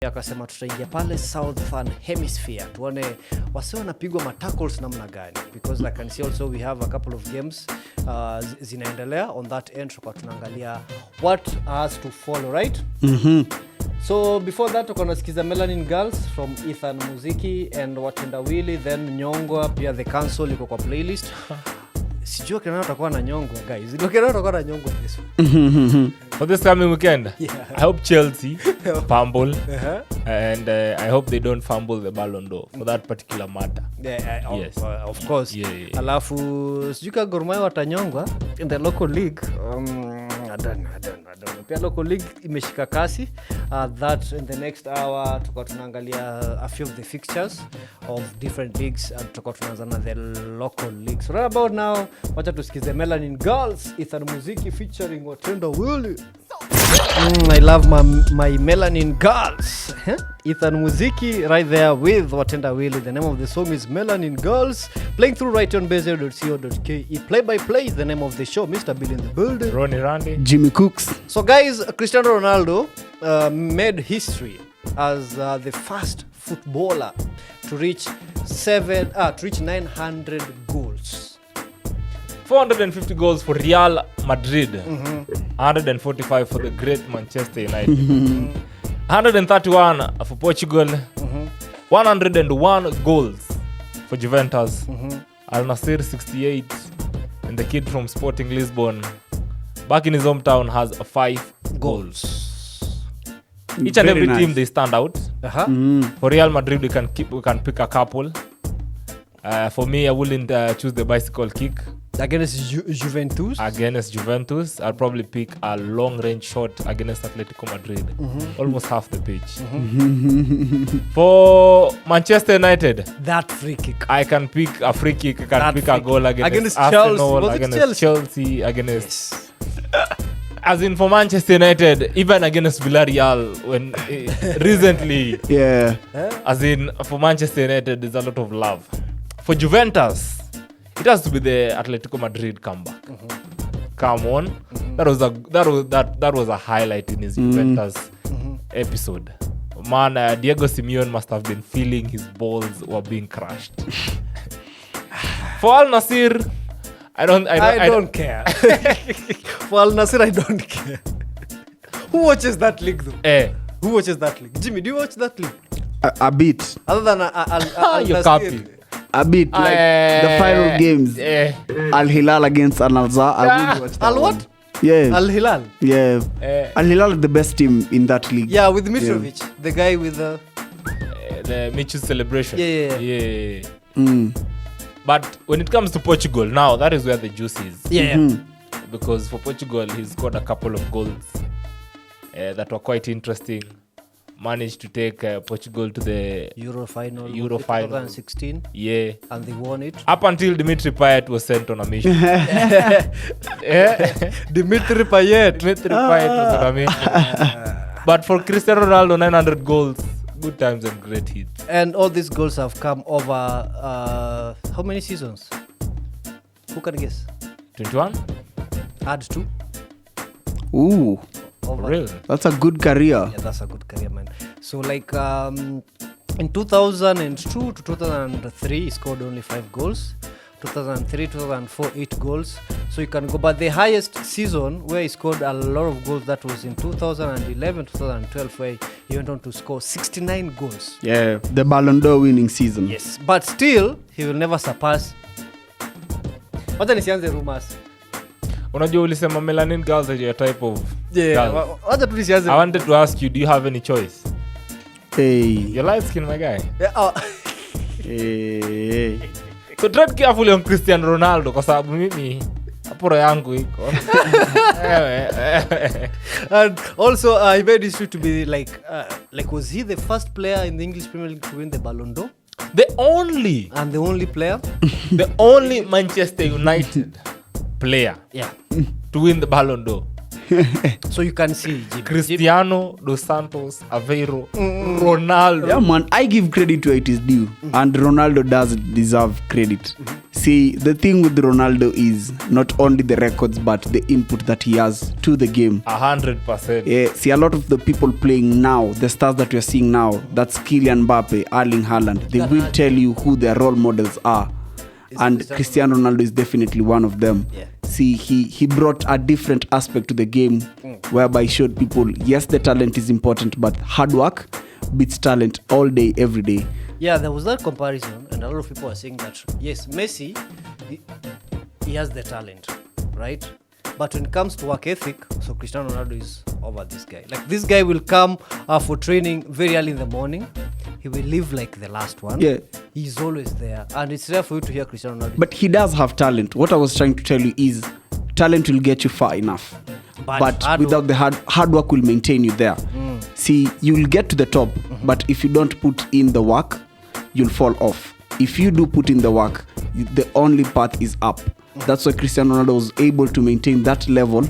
akasema tutaingia pale Southern Hemisphere tuone wase wanapigwa matackles namna gani, because like I can see also we have a couple of games zinaendelea on that end, kwa tunaangalia what has to follow, right? So before that tuko nasikiza Melanin Girls from Ethan Muziki and Watenda Willy, then Nyongwa pia The Council iko kwa playlist. Sijua kina utakuwa na Nyongwa guys. Ndio kina utakuwa na Nyongwa this one. For this coming weekend, Yeah. I hope Chelsea fumble and I hope they don't fumble the Ballon d'Or for that particular matter. Yeah, Yes. of course. Yeah. Alafu sijui ka Gor Mahia watanyongwa in the local league. I don't know. Pia local league imeshika kasi. That in the next hour tutakuwa tunaangalia a few of the fixtures of different leagues and tutakuwa tunaanza na the local leagues. So right about now, wacha tusikize Melanin Girls, Ethan Muziki featuring Watenda Willy. I love my Melanin Girls. Ethan Muziki right there with Watenda Willy. The name of the song is Melanin Girls. Playing through right on baze.co.ke. Play by play is the name of the show. Mr. Bill in the building. Ronnie Randy. Jimmy Cooks. So guys, Cristiano Ronaldo made history as the first footballer to reach 900 goals. 450 goals for Real Madrid. 145 for the great Manchester United. 131 for Portugal. 101 goals for Juventus. Al Nassr 68. And the kid from Sporting Lisbon, back in his hometown, has 5 goals. Each and every team they stand out. For Real Madrid we can pick a couple. For me, I wouldn't choose the bicycle kick. Against Juventus? Against Juventus, I'll probably pick a long-range shot against Atletico Madrid. Almost half the pitch. For Manchester United, That free kick. I can pick a free kick. I can That pick free a goal kick. against Chelsea. Arsenal, Was it against Chelsea, against... Yes. As in for Manchester United, even against Villarreal, when recently, Yeah. as in for Manchester United, there's a lot of love. For Juventus, it has to be the Atletico Madrid comeback. Come on, that was a highlight in his Juventus episode. Man, Diego Simeone must have been feeling his balls were being crushed. For Al Nassr, I don't care. For Al Nassr, I don't care. Who watches that league though? Who watches that league? Jimmy, do you watch that league? A bit. Other than Al You're Nassr. copy. A bit. Like the final games. Al Hilal against Al Nassr. I will watch that Al what? one. Yeah. Al Hilal. Yeah. Al Hilal is the best team in that league. Yeah, with Mitrovic, the guy with the Mitchell celebration. Yeah. But when it comes to Portugal, now that is where the juice is. Yeah. Because for Portugal, he's scored a couple of goals that were quite interesting. Managed to take Portugal to the Euro final 2016. Yeah. And they won it. Up until Dimitri Payet was sent on a mission. Dimitri Payet. Dimitri Payet was on a mission. But for Cristiano Ronaldo, 900 goals, good times and great hits. And all these goals have come over how many seasons? Who can guess? 21? Add 2. Ooh. Over. Real? That's a good career. Yeah, that's a good career, man. So like in 2002 to 2003, he scored only 5 goals. 2003, 2004, 8 goals. So you can go. But the highest season where he scored a lot of goals, that was in 2011, 2012, where he went on to score 69 goals. Yeah. The Ballon d'Or winning season. Yes. But still, he will never surpass. Wacha nisianze rumors. Unajua ulisema Melanin Girls are your type of girls. Wacha tu nisianze. I wanted to ask you, do you have any choice? Hey. You're light skin, my guy. Hey. So tread carefully on Cristiano Ronaldo kwa sababu mimi aporo yangu iko. And also, he made history to be like was he the first player in the English Premier League to win the Ballon d'Or? The only player? the only Manchester United player to win the Ballon d'Or. So you can see Cristiano dos Santos Aveiro Ronaldo. Yeah, man, I give credit where it is due. And Ronaldo does deserve credit. See, the thing with Ronaldo is not only the records, but the input that he has to the game. 100%. Yeah, see, a lot of the people playing now, the stars that we are seeing now, that's Kylian Mbappe, Erling Haaland, they will tell you who their role models are. And Cristiano Ronaldo is definitely one of them. Yeah. See, he brought a different aspect to the game whereby he showed people, yes, the talent is important, but hard work beats talent all day, every day. Yeah, there was that comparison, and a lot of people are saying that, yes, Messi, he has the talent, right? But when it comes to work ethic, so Cristiano Ronaldo is over this guy. Like, this guy will come for training very early in the morning. He will live like the last one. Yeah. He's always there. And it's rare for you to hear Cristiano Ronaldo. But he does have talent. What I was trying to tell you is talent will get you far enough. But without the hard work will maintain you there. See, you will get to the top, but if you don't put in the work, you'll fall off. If you do put in the work, the only path is up. That's why Cristiano Ronaldo was able to maintain that level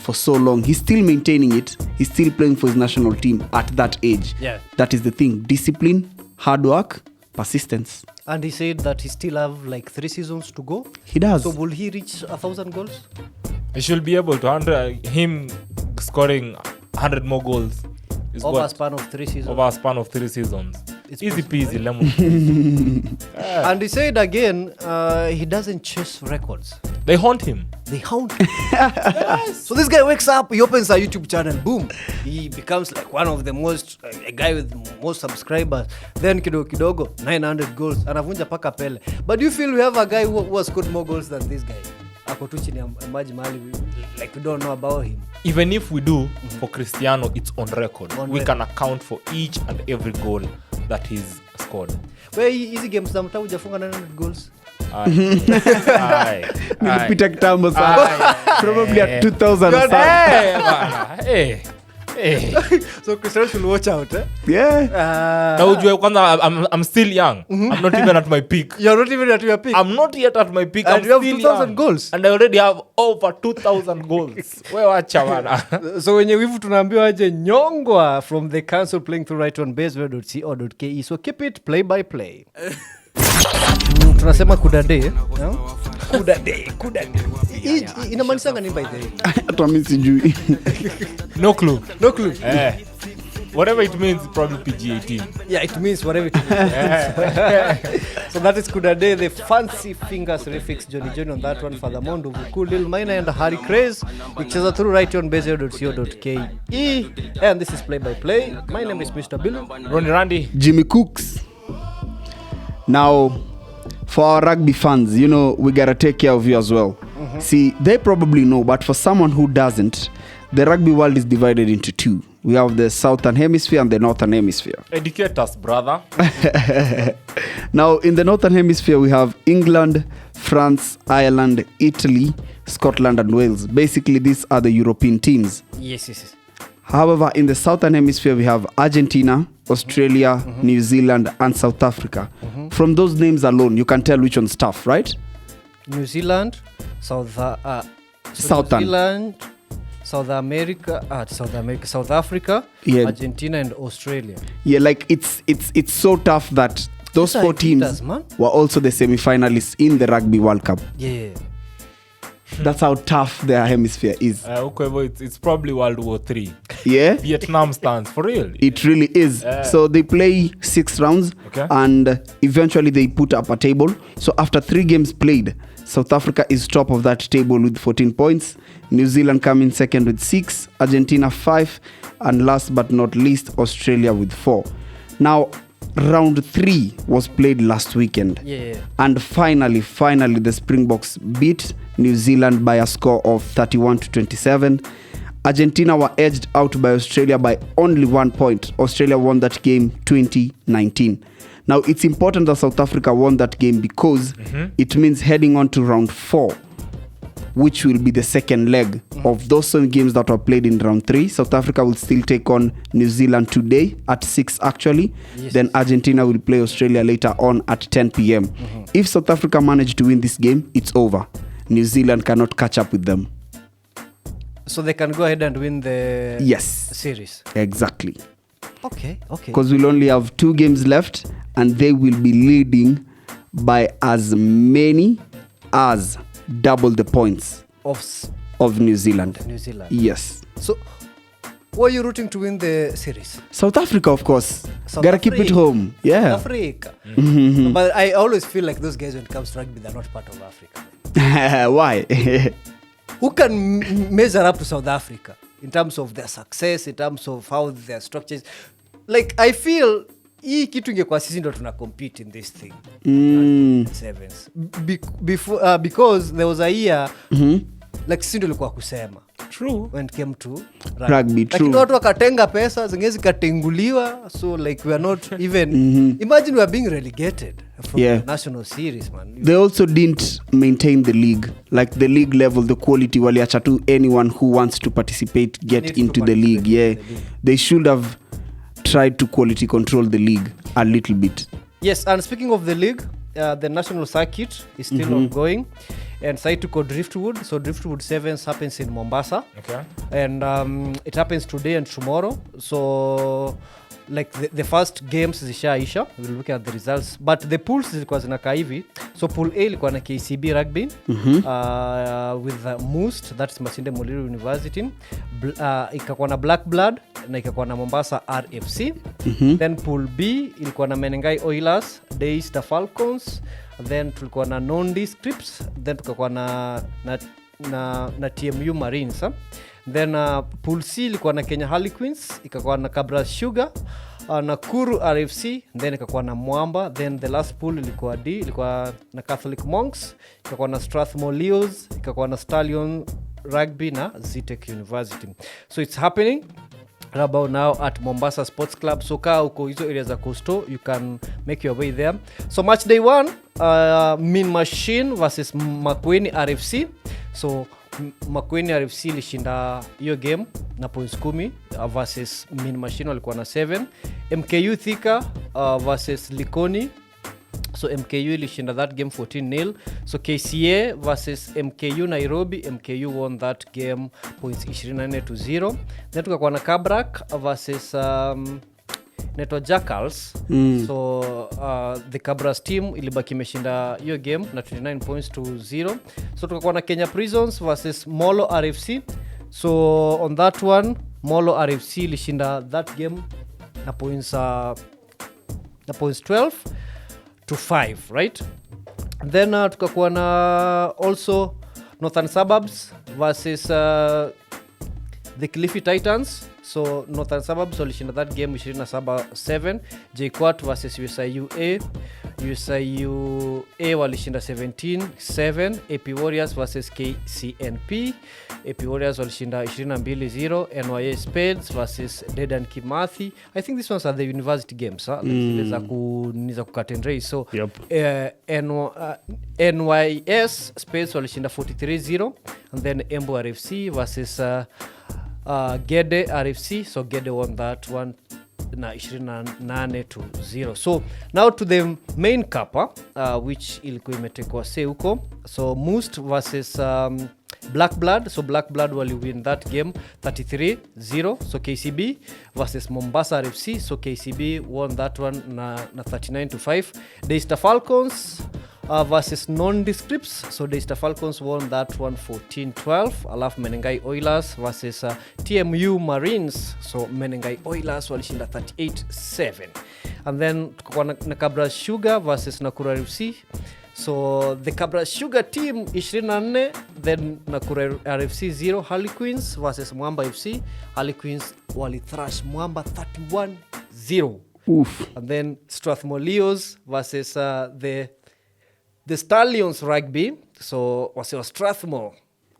for so long. He's still maintaining it. He's still playing for his national team at that age. Yeah. That is the thing. Discipline, hard work, persistence. And he said that he still have like 3 seasons to go. He does. So will he reach 1,000 goals? He should be able to him scoring 100 more goals is Over a what? span of 3 seasons. Over a span of 3 seasons. It's Easy possible, peasy, right? lemon squeezy. And he said again, he doesn't chase records. They haunt him. They hound him. So this guy wakes up, he opens a YouTube channel, boom. He becomes like one of the most, a guy with most subscribers. Then kidogo, 900 goals. Anavunja paka Pele. But do you feel we have a guy who has scored more goals than this guy? Ako tu chini ya maji mahali, like we don't know about him. Even if we do, for Cristiano, it's on record. We can account for each and every goal that he's scored. Where hizi games za mtaa hujafunga 900 goals? Nilipita kitambo sana. Probably at 2000. So Cristiano should watch out, eh? Yeah. Na ujue kwanza I'm still young. I'm not even at my peak. You're not even at your peak. I'm not yet at my peak. And I'm you have still 2,000 young. goals. And I already have over 2,000 goals. Wewe wacha bana. So wenye wivu tunaambiwa aje nyongwa from the council playing through right on baze.co.ke. So keep it play by play. Tunasema kudade. Kudade. Inamaanisha nini by the way? Hata mimi sijui. No clue. No clue. Whatever it means, probably PG-18. Yeah, it means whatever it means. So that is Kudade, the fancy fingers refix Johnny on that one. Father Mondo, Cool Lil Minor and Harry Craze. Whichever through right on baze.co.ke. And this is Play by Play. My name is Mr. Bill. Ronnie Randy. Jimmy Cooks. Now, for our rugby fans, you know, we gotta take care of you as well. See, they probably know, but for someone who doesn't, the rugby world is divided into two. We have the Southern Hemisphere and the Northern Hemisphere. Educate us, brother. Now, in the Northern Hemisphere, we have England, France, Ireland, Italy, Scotland, and Wales. Basically, these are the European teams. Yes. However, in the Southern Hemisphere, we have Argentina, Australia, New Zealand, and South Africa. From those names alone, you can tell which one's tough, right? New Zealand, Southern. New Zealand, South Africa, Yeah. Argentina, and Australia. Yeah, like it's so tough that those These are 4 teams hitters, man. were also the semi-finalists in the Rugby World Cup. Yeah. That's how tough their hemisphere is. It's probably World War III. Yeah, Vietnam stands for real. it really is. So they play 6 rounds, Okay. and eventually they put up a table. So after 3 games played, South Africa is top of that table with 14 points. New Zealand come in second with 6, Argentina 5, and last but not least, Australia with 4. Now, round 3 was played last weekend. Yeah. And finally, the Springboks beat New Zealand by a score of 31-27. Argentina were edged out by Australia by only 1 point. Australia won that game 2019. Now, it's important that South Africa won that game because it means heading on to round 4, which will be the second leg of those same games that were played in round 3. South Africa will still take on New Zealand today at 6 actually. Yes. Then Argentina will play Australia later on at 10 p.m. If South Africa manage to win this game, it's over. New Zealand cannot catch up with them. So they can go ahead and win the series. Exactly. Okay. Because we'll only have 2 games left, and they will be leading by as many us double the points of New Zealand. New Zealand. Yes. So, who are you rooting to win the series? South Africa, of course. South Gotta keep it Africa. home. Yeah. Africa. But I always feel like those guys, when it comes to rugby, they're not part of Africa. Why? Who can measure up to South Africa in terms of their success, in terms of how their structures? Like, I feel hii kitu ingekuwa sisi ndo tuna compete in this thing. Sevens. Because there was a year like sisi ndo ilikuwa kusema. True. When it came to Rugby, true. Lakini watu wakatenga pesa, zingine zikatenguliwa, so like we are not even imagine we are being relegated from the national series, man. They also didn't maintain the league. Like the league level, the quality waliacha tu anyone who wants to participate get into the league. Yeah. They should have tried to quality control the league a little bit. Yes, and speaking of the league, the national circuit is still ongoing. And side to called Driftwood. So Driftwood Sevens happens in Mombasa. Okay. And it happens today and tomorrow. So like the first games zishaisha, we'll look at the results, but the pools zilikuwa zinakaa hivi. So pool A ilikuwa na KCB Rugby with Must, that's Masinde Muliro University, ikakuwa na Black Blood na ikakuwa na Mombasa RFC. Then pool B ilikuwa na Menengai Oilers, Daystar Falcons, then tulikuwa na Nondescripts, then tukakuwa na TMU Marines. Then pool C ilikuwa na Kenya Harlequins, ikakuwa na Kabras Sugar, Nakuru RFC, then ikakuwa na Mwamba. Then the last pool ilikuwa D, ilikuwa na Catholic Monks, ikakuwa na Strathmore Leos, ikakuwa na Stallion Rugby na Zetech University. So it's happening about now at Mombasa Sports Club. So kaa uko hizo areas za Coastal, you can make your way there. So match day 1, Mean Machine versus Makueni RFC. So Makueni RFC ilishinda hiyo game na points 10 versus Mean Machine walikuwa na 7. MKU Thika versus Likoni. So MKU ilishinda that game 14-0. So KCA versus MKU Nairobi, MKU won that game points 24-0. Then tukakuwa na Kabrak versus Netwa Jackals. So the Cabras team ilibaki imeshinda hiyo game na 29 points to 0. So tukakuwa na Kenya Prisons versus Molo RFC. So on that one, Molo RFC ilishinda that game na points 12 to 5, right? Then tukakuwa na also Northern Suburbs versus the Cliffy Titans. So Northern Suburbs walishinda that game 27-7. JKUAT versus USIUA. USIUA walishinda 17-7. AP Warriors versus KCNP. AP Warriors walishinda 22-0. NYA Spades versus Dedan Kimathi. I think these ones are the university games, huh? Niza kukaten race. So NYS Spades walishinda 43-0. And then Embu RFC versus Gede RFC. So Gede won that one na 28-0. So now to the main cup, which ilikuwa imetekwa huko. So Must versus Black Blood. So Black Blood wali win that game 33-0. So KCB versus Mombasa RFC. So KCB won that one na 39-5. Daystar Falcons versus Nondescripts. So Daystar Falcons won that one 14-12. Alafu Menengai Oilers versus TMU Marines. So Menengai Oilers walishinda 38-7. And then tukakuwa na Cabras Sugar versus Nakuru RFC. So the Cabras Sugar team 24, then Nakuru RFC 0. Harlequins versus Mwamba FC. Harlequins wali thrash Mwamba 31-0. Oof. And then Strathmore Leos versus the Stallions Rugby. So wase wa Strathmore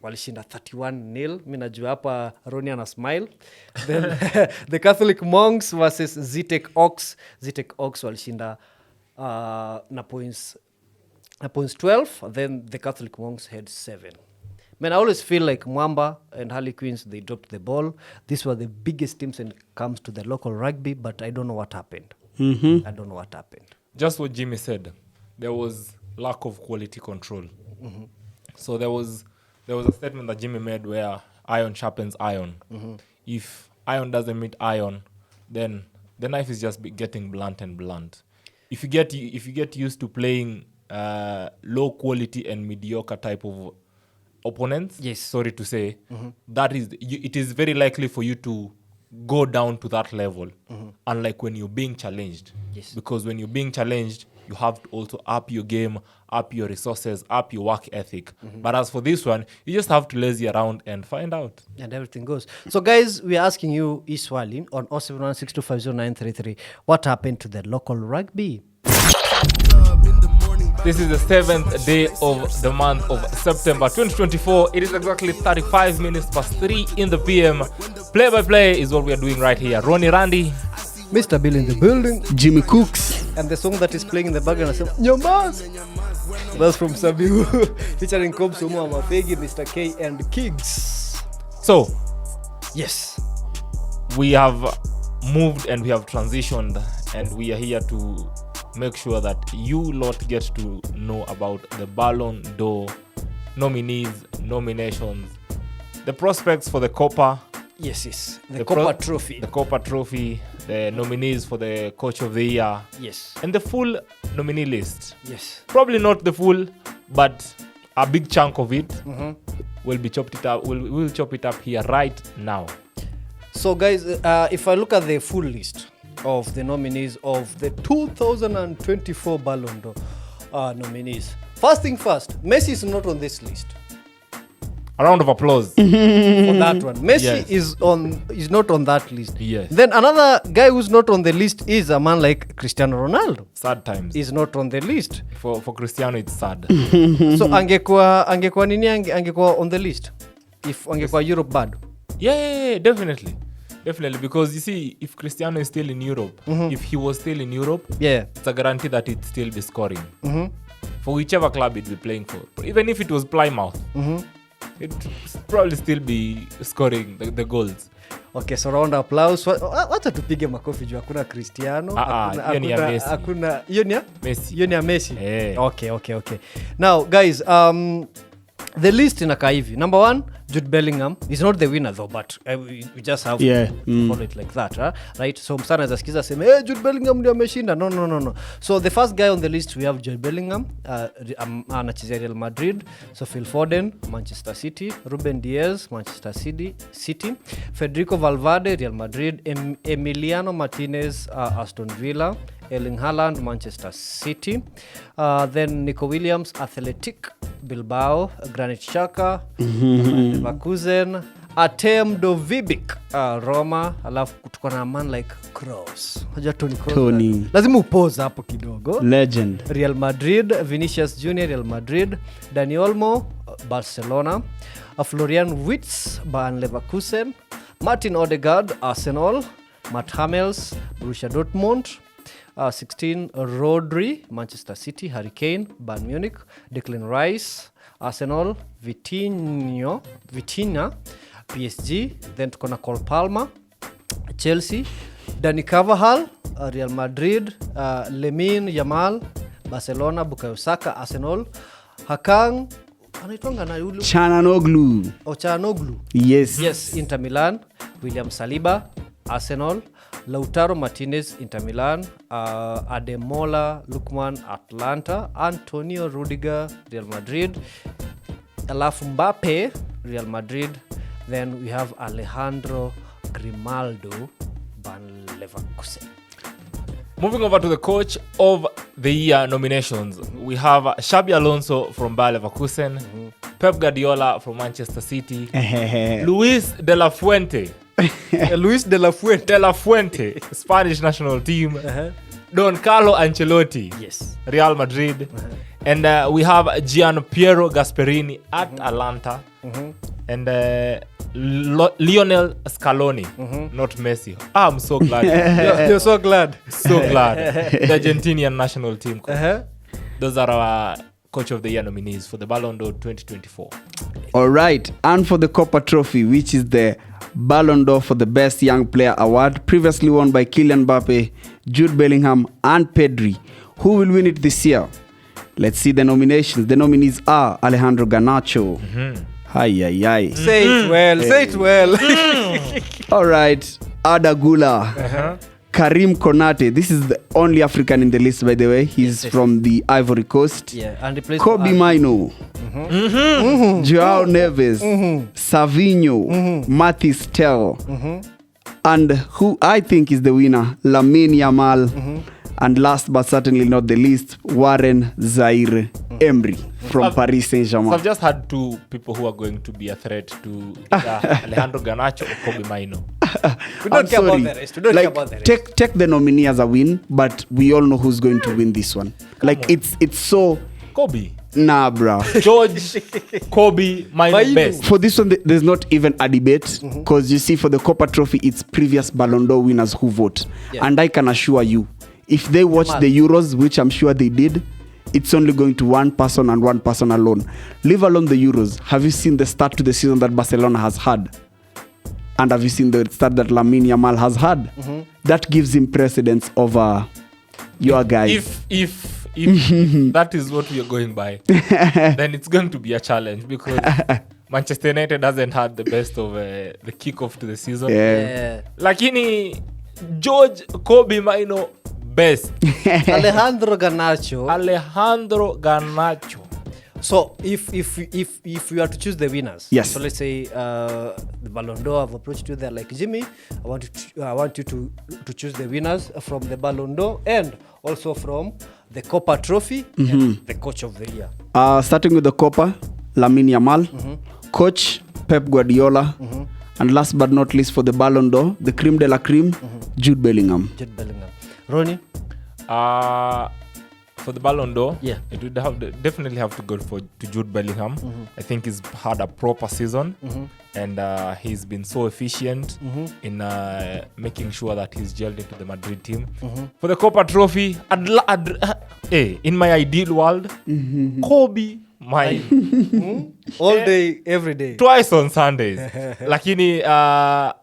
walishinda 31-0. Mimi najua hapa Ronnie ana smile. Then the Catholic Monks versus Zetech Ox. Zetech Ox walishinda na points 12. Then the Catholic Monks had 7. Man, I always feel like Mwamba and Harlequins, they dropped the ball. These were the biggest teams when it comes to the local rugby, but I don't know what happened. I don't know what happened. Just what Jimmy said. There was lack of quality control. So there was a statement that Jimmy made where iron sharpens iron. If iron doesn't meet iron, then the knife is just getting blunt and blunt. If you get used to playing low quality and mediocre type of opponents, Yes. sorry to say, that is it is very likely for you to go down to that level, unlike when you're being challenged. Yes. Because when you're being challenged, you have to also up your game, up your resources, up your work ethic. But as for this one, you just have to lazy around and find out. And everything goes. So, guys, we're asking you, Iswali, on 0716250933, what happened to the local rugby? This is the 7th day of the month of September 2024. It is exactly 35 minutes past 3 in the PM. Play by play is what we are doing right here. Ronnie Randy. Mr. Bill in the building. Jimmy Cooks. And the song that is playing in the background is Nyomas. That's from Sabiu, featuring Kobsumu Amafegi, Mr. K, and Kiggs. So, Yes. we have moved and we have transitioned, and we are here to make sure that you lot get to know about the Ballon d'Or nominees, nominations, the prospects for the Copa, Yes. The Copa Trophy. the Copa Trophy, the nominees for the Coach of the Year, Yes. and the full nominee list. Yes. Probably not the full, but a big chunk of it will be chopped it up. We'll chop it up here right now. So, guys, if I look at the full list of the nominees of the 2024 Ballon d'Or nominees, first thing first, Messi is not on this list. A round of applause. For that one, Messi Yes. is not on that list. Yes. Then another guy who's not on the list is a man like Cristiano Ronaldo. Sad times. Is not on the list. For Cristiano, it's sad. So angekuwa nini angekuwa on the list if angekuwa Europe bad. Yeah, definitely. Definitely, because you see, if Cristiano is still in Europe, if he was still in Europe, Yeah. it's a guarantee that he'd still be scoring. For whichever club he'd be playing for. Even if it was Plymouth, it'd probably still be scoring the goals. Okay, so round of applause. Wacha tupige makofi juu hakuna Cristiano. Hiyo ni ya Messi. Hakuna hiyo ni ya Messi. hiyo ni ya Messi. Eh. Okay. Now, guys, the list inakaa hivi. Number 1, Jude Bellingham. He's not the winner though, but we just have to follow it like that, right? So msana azasikiza sema, "Hey, Jude Bellingham ndio ameshinda." No. So the first guy on the list we have Jude Bellingham, anachezea Real Madrid. So Phil Foden, Manchester City, Ruben Diaz, Manchester City, Federico Valverde, Real Madrid, Emiliano Martinez, Aston Villa, Erling Haaland, Manchester City, then Nico Williams, Athletic Bilbao, Granit Xhaka, Leverkusen, Artem Dovbyk, Roma, alafu tuko na man like Kroos. Unajua Tony. Lazima upose hapo kidogo. Legend. Real Madrid, Vinicius Junior, Real Madrid, Dani Olmo, Barcelona, Florian Wirtz, Bayern Leverkusen, Martin Odegaard, Arsenal, Matt Hummels, Borussia Dortmund, 16, Rodri, Manchester City, Harry Kane, Bayern Munich, Declan Rice, Arsenal, Vitinha, PSG, then tuko na Cole Palmer, Chelsea, Dani Carvajal, Real Madrid, Lamine Yamal, Barcelona, Bukayo Saka, Arsenal, Hakan, anaitwanga na yule Chananoglu. Ochanoglu. Yes. Inter Milan, William Saliba, Arsenal, Lautaro Martinez, Inter Milan, Ademola Lookman, Atlanta, Antonio Rudiger, Real Madrid, alafu Mbappe, Real Madrid, then we have Alejandro Grimaldo, Bayern Leverkusen. Moving over to the Coach of the Year nominations, we have Xabi Alonso from Bayer Leverkusen, Pep Guardiola from Manchester City, Luis de la Fuente, Luis de la Fuente, Spanish national team, Don Carlo Ancelotti, Yes. Real Madrid, and we have Gianpiero Gasperini at Atalanta, and Lionel Scaloni, not Messi. I'm so glad. You're so glad. So glad. The Argentinian national team. Those are our Coach of the Year nominees for the Ballon d'Or 2024. All right, and for the Copa Trophy, which is the Ballon d'Or for the Best Young Player Award, previously won by Kylian Mbappe, Jude Bellingham, and Pedri. Who will win it this year? Let's see the nominations. The nominees are Alejandro Garnacho. Ay. Say it well. All right, Arda Güler, Karim Konate. This is the only African in the list, by the way. He's from the Ivory Coast. Yeah, and he plays Kobe Mino. Joao Neves. Savinho. Mathis Tell. And who I think is the winner, Lamine Yamal. And last but certainly not the least, Warren Zaire Emery from Paris So Saint-Germain. I've just had two people who are going to be a threat to Alejandro Garnacho or Kobe Mino. We don't care about the rest. We don't care about the rest. Take the nominee as a win, but we all know who's going to win this one. It's so Kobe. nah, bro. George, Kobe, Mino best. For this one, there's not even a debate because you see, for the Copa Trophy, it's previous Ballon d'Or winners who vote, and I can assure you, if they watch the Euros, which I'm sure they did, it's only going to one person and one person alone. Leave alone the Euros. Have you seen the start to the season that Barcelona has had? And have you seen the start that Lamine Yamal has had? That gives him precedence over your guys. If that is what we are going by, then it's going to be a challenge because Manchester United hasn't had the best of the kickoff to the season. Yeah. Lakini George, Kobe Mino best. Alejandro Garnacho. Garnacho. So if we are to choose the winners, yes. So let's say the Ballon d'Or have approached you. They're like, Jimmy, I want you to choose the winners from the Ballon d'Or and also from the Copa Trophy and the Coach of the Year. Starting with the Copa, Lamine Yamal, Coach Pep Guardiola, and last but not least for the Ballon d'Or, the creme de la creme, Jude Bellingham. Ronnie? For the Ballon d'Or, yeah, it would definitely have to go to Jude Bellingham. I think he's had a proper season, and he's been so efficient in making sure that he's gelled into the Madrid team. For the Copa Trophy, in my ideal world, Kobe, all day, every day, twice on Sundays. Lakini,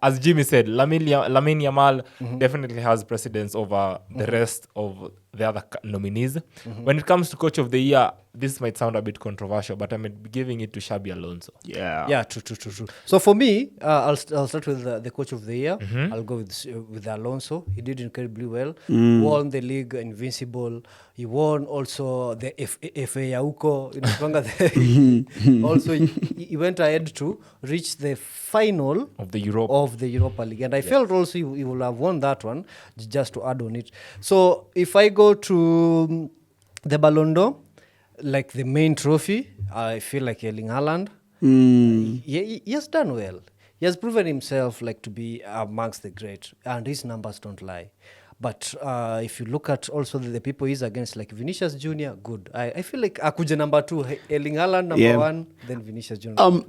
as Jimmy said, Lamine Yamal definitely has precedence over the rest of the other nominees. When it comes to Coach of the Year, this might sound a bit controversial, but I'm giving it to Xabi Alonso. True. So for me, I'll start with the Coach of the Year. I'll go with Alonso. He did incredibly well. Won the league invincible. He won also the FA Yauko. Also, he went ahead to reach the final of the Europa League, and I felt also he would have won that one. Just to add on it. So if I go to the Ballon d'Or, like the main trophy, I feel like Erling Haaland. He has done well. He has proven himself like to be amongst the great, and his numbers don't lie. But if you look at also the people he's against, like Vinicius Junior, good. I feel like Akuja number 2, Erling Haaland number 1, then Vinicius Junior.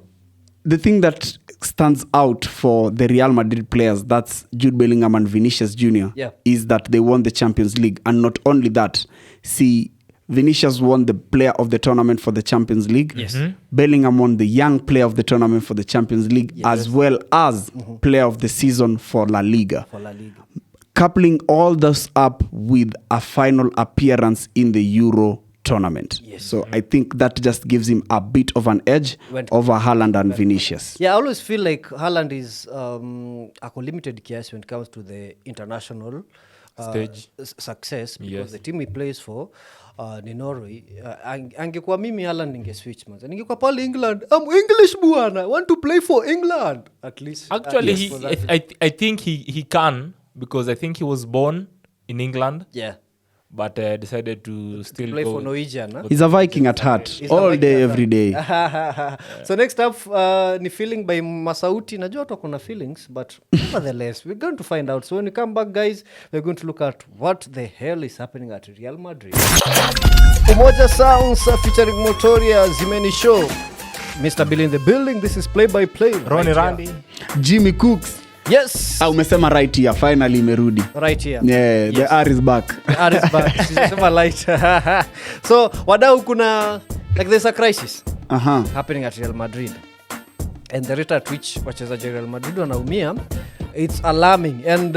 The thing that stands out for the Real Madrid players, that's Jude Bellingham and Vinicius Junior, is that they won the Champions League. And not only that, see, Vinicius won the player of the tournament for the Champions League. Yes. Bellingham won the young player of the tournament for the Champions League, as well as player of the season for La Liga. Coupling all this up with a final appearance in the Euro tournament. So I think that just gives him a bit of an edge over Haaland and Vinicius. Yeah, I always feel like Haaland is a limited case when it comes to the international stage success, because the team he plays for ni Norway. Angekuwa mimi Haaland ningeswitch man. Ningekuwa pale England, I'm English bwana, I want to play for England at least. Actually, I think he can, because I think he was born in England. Yeah. But decided to still play go for Norwegian. He's a Viking at heart, all day, every day. So next up, ni feeling by Masauti. Najua watu kuna feelings, but nevertheless, we're going to find out. So when we come back, guys, we're going to look at what the hell is happening at Real Madrid. Umoja Sounds featuring Motoria Zimeni Show. Mr. Bill in the building. This is Play by Play. Ronnie Randy. Jimmy Cooks. Yes. Umesema right here. Finally imerudi. Right here. Yeah, yes. The R is back. The R is back. Sisema light. So, wadau kuna, like there's a crisis happening at Real Madrid. And the rate at which wachezaji Real Madrid wanaumia, it's alarming. And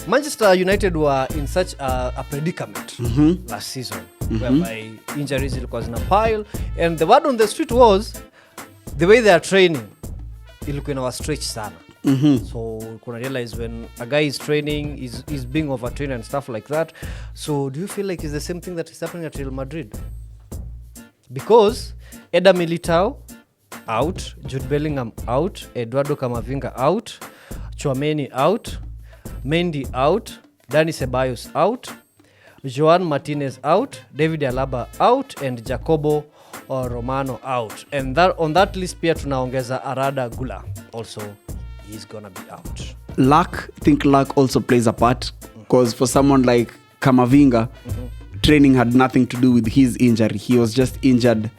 Manchester United were in such a predicament last season, whereby injuries ilikuwa zina pile. And the word on the street was, the way they are training, ilikuwa inawa stretch sana. So kuna realize when a guy is training is being overtrained and stuff like that. So do you feel like it's the same thing that is happening at Real Madrid? Because Eder Militao out, Jude Bellingham out, Eduardo Camavinga out, Tchouameni out, Mendy out, Dani Ceballos out, Joan Martinez out, David Alaba out, and Jacobo Romano out. And that on that list pia tunaongeza Arada Güler also. He's gonna be out. Luck, I think luck also plays a part, because for someone like Camavinga, training had nothing to do with his injury. He was just injured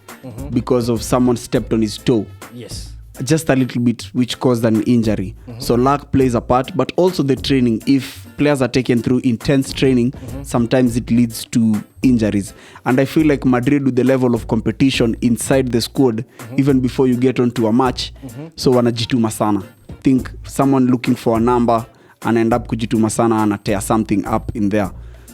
because of someone stepped on his toe. Yes. Just a little bit, which caused an injury. So luck plays a part, but also the training. If players are taken through intense training, sometimes it leads to injuries. And I feel like Madrid, with the level of competition inside the squad, even before you get onto a match, so wanajituma sana. Think someone looking for a number and end up kujituma sana and tear something up in there.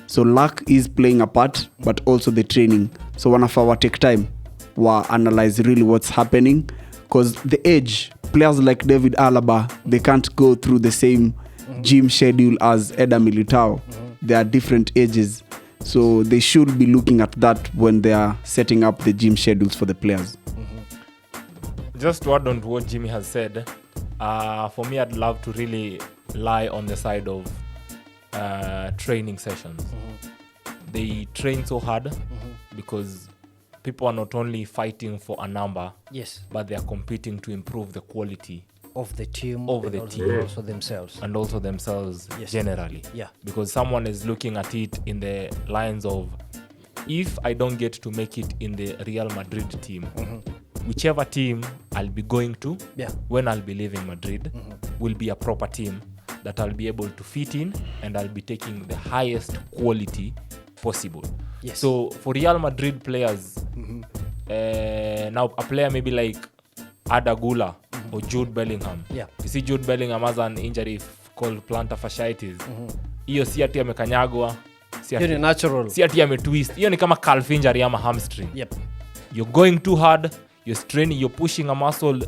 So luck is playing a part, but also the training. So wanafaa take time wa analyze really what's happening, because the age, players like David Alaba, they can't go through the same gym schedule as Eder Militao. They are different ages, so they should be looking at that when they are setting up the gym schedules for the players. Just to add on to what Jimmy has said, for me, I'd love to really lie on the side of training sessions. They train so hard because people are not only fighting for a number, Yes. but they are competing to improve the quality Of the team. Of and the also, team. also themselves. and also themselves Yes. generally. Yeah. Because someone is looking at it in the lines of, if I don't get to make it in the Real Madrid team, whichever team I'll be going to Yeah. when I'll be leaving Madrid will be a proper team that I'll be able to fit in, and I'll be taking the highest quality possible. Yes. So for Real Madrid players, now a player maybe like Arda Güler or Jude Bellingham. Yeah. You see Jude Bellingham has an injury called plantar fasciitis. Hiyo si ati amekanyagwa, si You're ati natural. si ati ametwist. Hiyo ni kama calf injury ama hamstring. Yep. You're going too hard, you're straining, you're pushing a muscle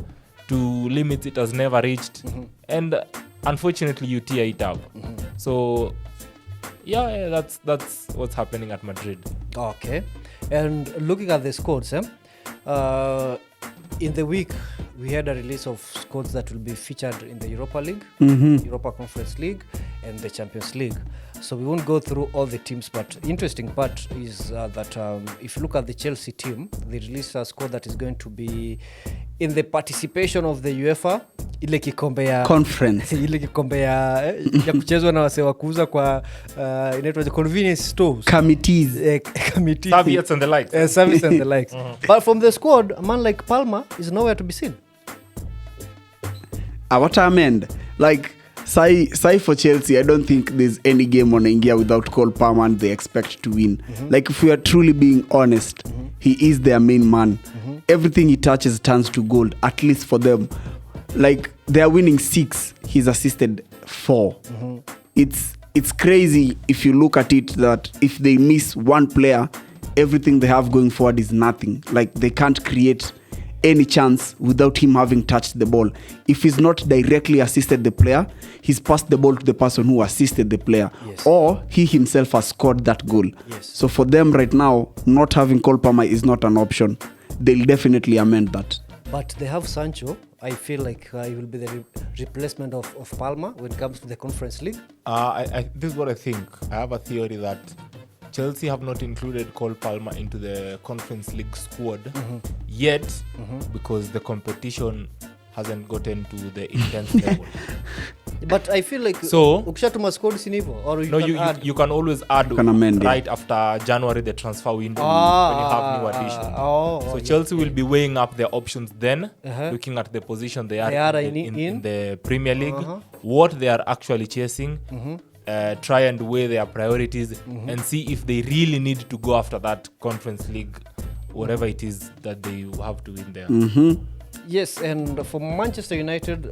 to limits it has never reached, and unfortunately you tear it up. So yeah, that's what's happening at Madrid. Okay. And looking at the squads, in the week we had a release of squads that will be featured in the Europa League, Europa Conference League, and the Champions League. So we won't go through all the teams, but interesting part is that if you look at the Chelsea team, they released a squad that is going to be in the participation of the UEFA, ile kikombe ya Conference. ile kikombe ya kuchezwa na wase wa kuuza kwa inaitwa convenience stores, Committees. committee, Serviettes and the likes. service and the likes. But from the squad, a man like Palmer is nowhere to be seen. What I meant, like, Sai for Chelsea, I don't think there's any game on India without Cole Palmer and they expect to win. Like, if we are truly being honest, he is their main man. Everything he touches turns to gold, at least for them. Like, they are winning 6, he's assisted 4. It's crazy if you look at it, that if they miss one player, everything they have going forward is nothing. Like, they can't create any chance without him having touched the ball. If he's not directly assisted the player, he's passed the ball to the person who assisted the player. Yes. Or he himself has scored that goal. Yes. So for them right now, not having Cole Palmer is not an option. They'll definitely amend that. But they have Sancho. I feel like he will be the replacement of Palmer when it comes to the Conference League. This is what I think. I have a theory that Chelsea have not included Cole Palmer into the Conference League squad yet, because the competition hasn't gotten to the intense level. But I feel like So- ukishatuma squad si hivyo, or you No, can add. you can always add Can amend, yeah. right after January, the transfer window, when you have new additions. So yeah. Chelsea will be weighing up their options then, Uh-huh. looking at the position they They are are in the Premier League, Uh-huh. what they are actually chasing, try and weigh their priorities, and see if they really need to go after that Conference League, whatever it is that they have to win there. Yes, and for Manchester United,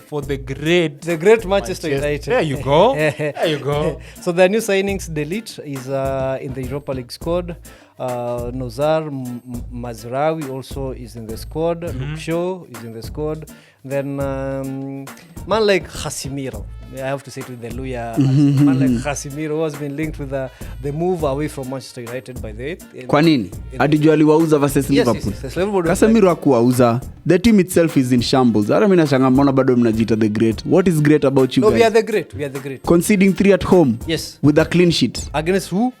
For the great the great Manchester United. There you go. There you go. So the new signings, Delete is in the Europa League squad. Nozar Mazraoui also is in the squad. Luke Shaw is in the squad. Then man like Casemiro, I have to say it with the Luya, man like Casemiro has been linked with the move away from Manchester United by the kwa nini atijua aliwauza versus Liverpool? Casemiro hakuwauza. The team itself is in shambles. Hata mimi nashanga mbona bado mnajiita the great. What is great about you no, guys? we are the great. Conceding 3 at home. Yes. With a clean sheet. Against who?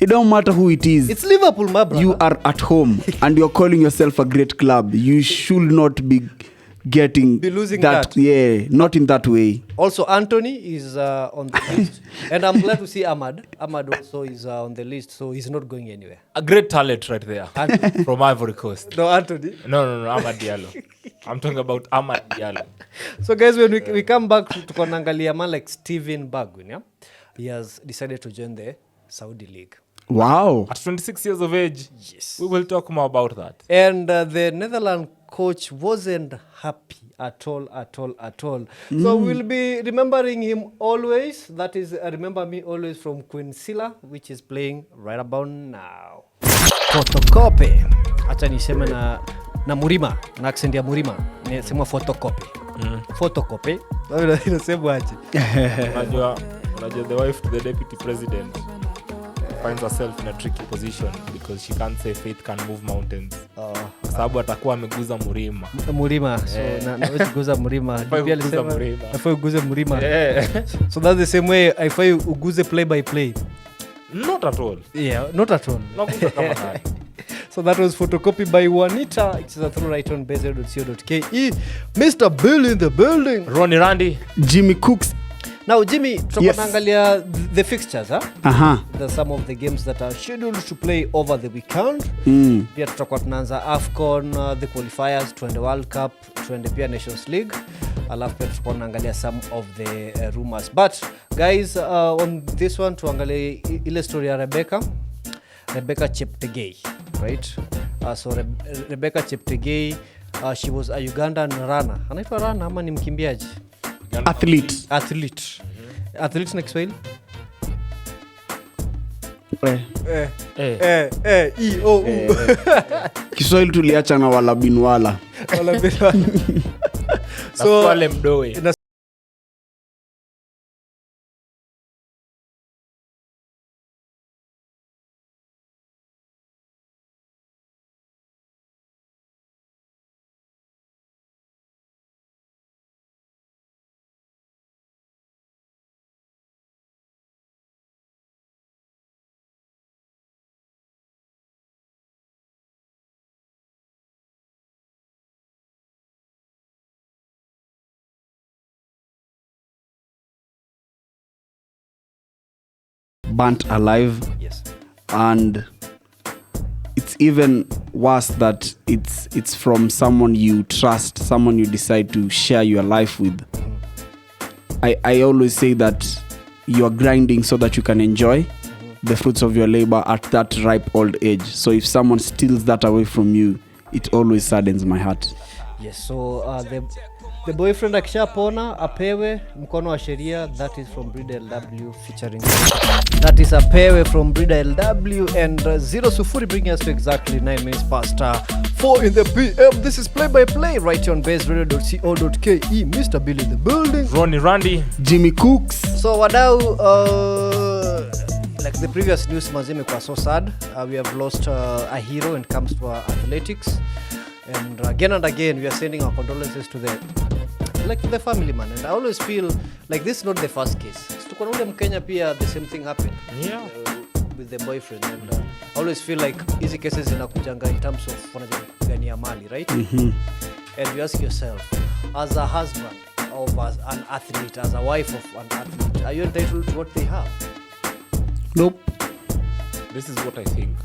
It don't matter who it is. It's Liverpool, my brother. You are at home and you're calling yourself a great club. You should not be losing that. Yeah, not in that way. Also, Anthony is on the list. And I'm glad to see Ahmad. Ahmad also is on the list, so he's not going anywhere. A great talent right there. From Ivory Coast. No, Anthony. No, Ahmad Diallo. I'm talking about Ahmad Diallo. So guys, when we come back to Konangalia, man like Steven Bergwijn, yeah? He has decided to join the Saudi League. Wow. At 26 years of age, Yes. we will talk more about that. And the Netherlands coach wasn't happy at all. So we'll be remembering him always. That is, remember me always from Queen Silla, which is playing right about now. Photocopy. Acha niseme na Murima, na accent ya Murima. Nisema photocopy. Photocopy. Inasema aje? Unajua the wife to the deputy president finds herself in a tricky position because she can't say faith can move mountains. Kwa sababu atakuwa ameguza Murima. So naweza kuguza Murima. Pia alisema afai uguze Murima. So that's the same way afai uguze play by play. Not at all. Yeah, not at all. Naguza kama nani. So that was photocopy by Juanita. It's a through right on baze.co.ke. Mr. Bill in the building. Ronnie Randy. Jimmy Cooks. Now Jimmy, tutaangalia the fixtures, the some of the games that are scheduled to play over the weekend. Pia tutakuwa tunaanza AFCON, the qualifiers, tuende World Cup, tuende pia Nations League. Alafu pia tutakuwa tunaangalia some of the rumors. But guys, on this one tuangalie ile story ya Rebecca Cheptegei, right? So Rebecca Cheptegei, she was a Ugandan runner. Anaitwa runner ama ni mkimbiaji? Athlete. Athlete na Kiswahili? Kiswahili tuliacha na wala binwala. So wale mdoe. Burnt alive. Yes. And it's even worse that it's from someone you trust, someone you decide to share your life with. I always say that you are grinding so that you can enjoy the fruits of your labor at that ripe old age. So if someone steals that away from you, it always saddens my heart. Yes, so the boyfriend akishapona apewe mkono wa sheria. That is from Brida LW featuring. That is apewe from Brida LW and 0-0 bringing us to exactly 9 minutes past 4 in the PM. This is play by play right here on baze.co.ke. Mr. Bill in the building. Ronnie Randy. Jimmy Cooks. So wadau, like the previous news mazime kwa so sad. We have lost a hero when it comes to athletics. And again we are sending our condolences to the family, man. And I always feel like this is not the first case. Tuko na ule Mkenya pia the same thing happened. Yeah. With the boyfriend. And I always feel like easy cases inakujanga in terms of wanajania mali, right? And you ask yourself, as a husband of an athlete, as a wife of an athlete, are you entitled to what they have? Nope. This is what I think.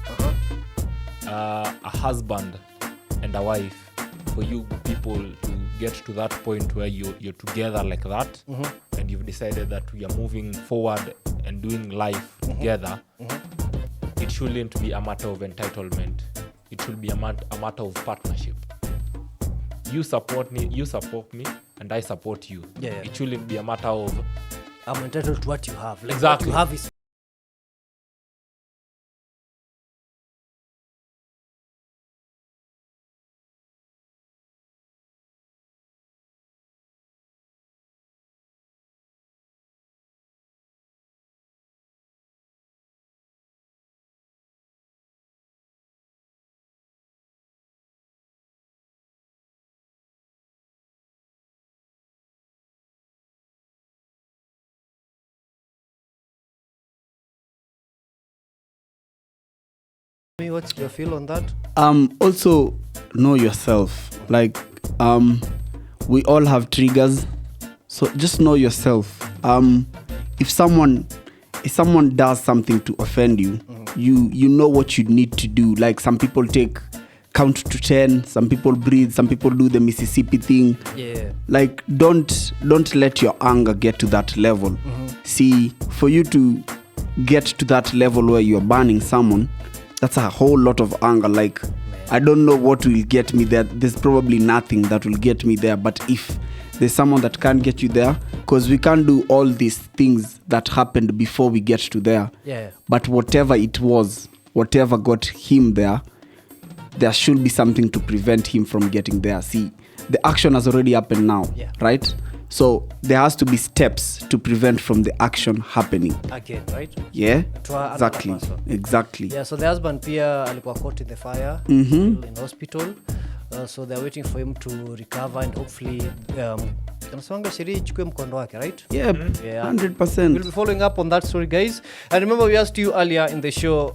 A husband and a wife, for you people to get to that point where you're together like that, and you've decided that we are moving forward and doing life together, it shouldn't be a matter of entitlement. It should be a matter of partnership. You support me, and I support you. Yeah. It shouldn't be a matter of I'm entitled to what you have. Like exactly. What you have is What's your feel on that? Also know yourself. Like we all have triggers, so just know yourself. If someone does something to offend you, you know what you need to do. Like some people count to 10, some people breathe, some people do the Mississippi thing. Yeah. Like don't let your anger get to that level. See, for you to get to that level where you're burning someone, that's a whole lot of anger. Like, I don't know what will get me there. There's probably nothing that will get me there. But if there's someone that can get you there, because we can't do all these things that happened before we get to there. Yeah. But whatever it was, whatever got him there should be something to prevent him from getting there. See, the action has already happened now, right? So there has to be steps to prevent from the action happening Again, right? Yeah, To another exactly, person. exactly. Yeah, so the husband pia alikuwa caught in the fire, still in hospital. So they're waiting for him to recover and hopefully anasonga sheria ichukue mkondo wake, right? Yeah, Yeah. 100%. We'll be following up on that story, guys. And remember, we asked you earlier in the show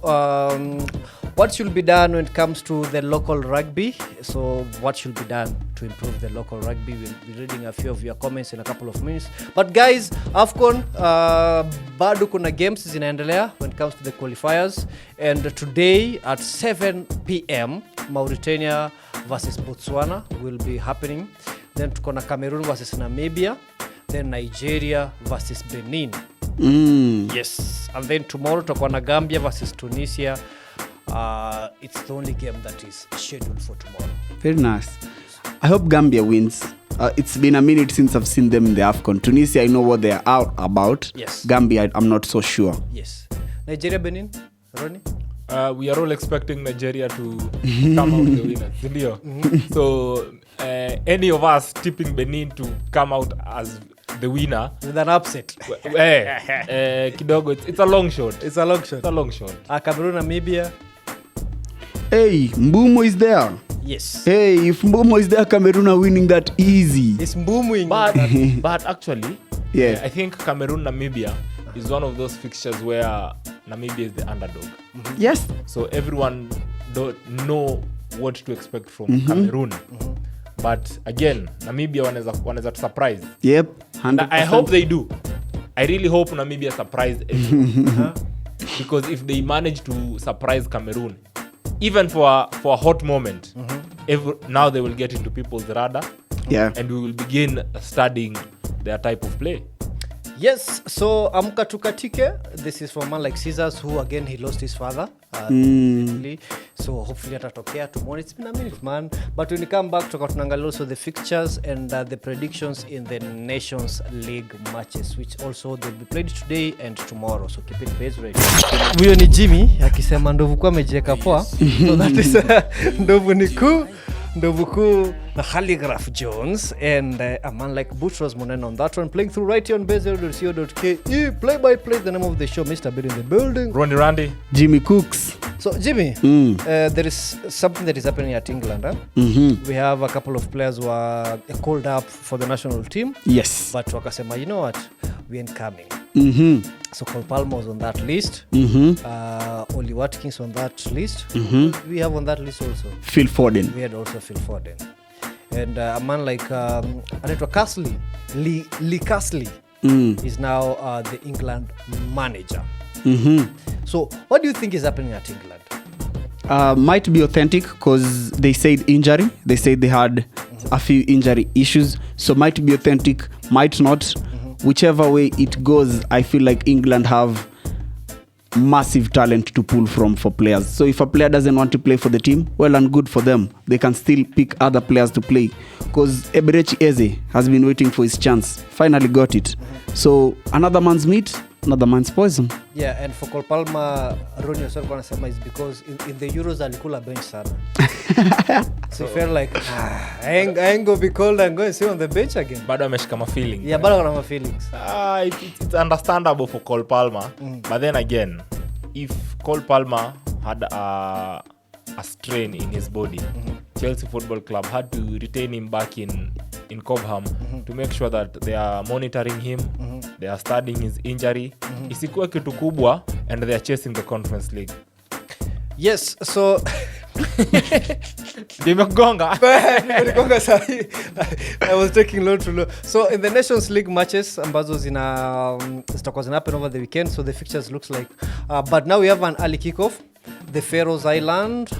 what should be done when it comes to the local rugby. So what should be done to improve the local rugby? We'll be reading a few of your comments in a couple of minutes. But guys, AFCON bado kuna games zinaendelea when it comes to the qualifiers. And today at 7 p.m, Mauritania versus Botswana will be happening. Then tuko na Cameroon versus Namibia. Then Nigeria versus Benin. Yes. And then tomorrow tuko na Gambia versus Tunisia. It's the only game that is scheduled for tomorrow. Very nice. I hope Gambia wins. It's been a minute since I've seen them in the AFCON. Tunisia, I know what they're out about. Yes. Gambia, I'm not so sure. Yes. Nigeria, Benin, Ronnie? We are all expecting Nigeria to come out the winners. Ndio? So any of us tipping Benin to come out as the winner, With an upset. kidogo, it's a long shot. It's a long shot. It's a long shot. Cameroon, Namibia? Hey, Mbumo is there. Yes. Hey, if Mbumo is there, Cameroon are winning that easy. It's booming. But actually, Yeah. I think Cameroon Namibia is one of those fixtures where Namibia is the underdog. Yes. So everyone don't know what to expect from Cameroon. But again, Namibia wanaweza to surprise. Yep. And 100%. I hope they do. I really hope Namibia surprise everyone. Because if they manage to surprise Cameroon, even for a hot moment, now they will get into people's radar. Yeah. And we will begin studying their type of play. Yes, so Amka Tukatike, this is for a man like Caesars, who again he lost his father. So hopefully atatokea tomorrow. It's been a minute, man. But when we come back, tunaangalia also the fixtures and the predictions in the Nations League matches, which also they'll be played today and tomorrow. So keep it Baze ready. Huyo ni Jimmy akisema ndovu kwa amejiweka poa. So that is ndovu ni kuu. Ndovuku na Calligraph Jones and a man like Boutros Monen on that one, playing through right here on Baze.co.ke. Play by play, the name of the show, Mr. Bill in the building. Randy. Jimmy Cooks. So Jimmy, there is something that is happening at England. We have a couple of players who are called up for the national team. Yes. But wakasema, you know what, we ain't coming. So Cole Palmer was on that list. Oli Watkins on that list. We have on that list also Phil Foden. We had also Phil Foden. And a man like Anetwa Castley, Lee Castley, is now the England manager. So what do you think is happening at England? Might be authentic because they said injury. They said they had a few injury issues. So might be authentic, might not. Whichever way it goes, I feel like England have massive talent to pull from for players. So if a player doesn't want to play for the team, well and good for them. They can still pick other players to play. Because Eberechi Eze has been waiting for his chance. Finally got it. So another man's meat, another man's poison. Yeah, and for Cole Palmer, Ronnie yourself gonna say is because in the Euros alikula bench sana. So he felt like I ain't gonna be called and go and sit on the bench again. Bado ameshika ma feeling. Yeah, bado wana feelings. It's understandable for Cole Palmer. But then again, if Cole Palmer had a strain in his body, Chelsea Football Club had to retain him back in Cobham to make sure that they are monitoring him, they are studying his injury. Isikuwe kitu kubwa and they are chasing the Conference League. Yes, so Nimegonga. I was taking low to low. So in the Nations League matches ambazo zitakuwa zina happen over the weekend, so the fixtures looks like but now we have an early kickoff. The Faroes Islands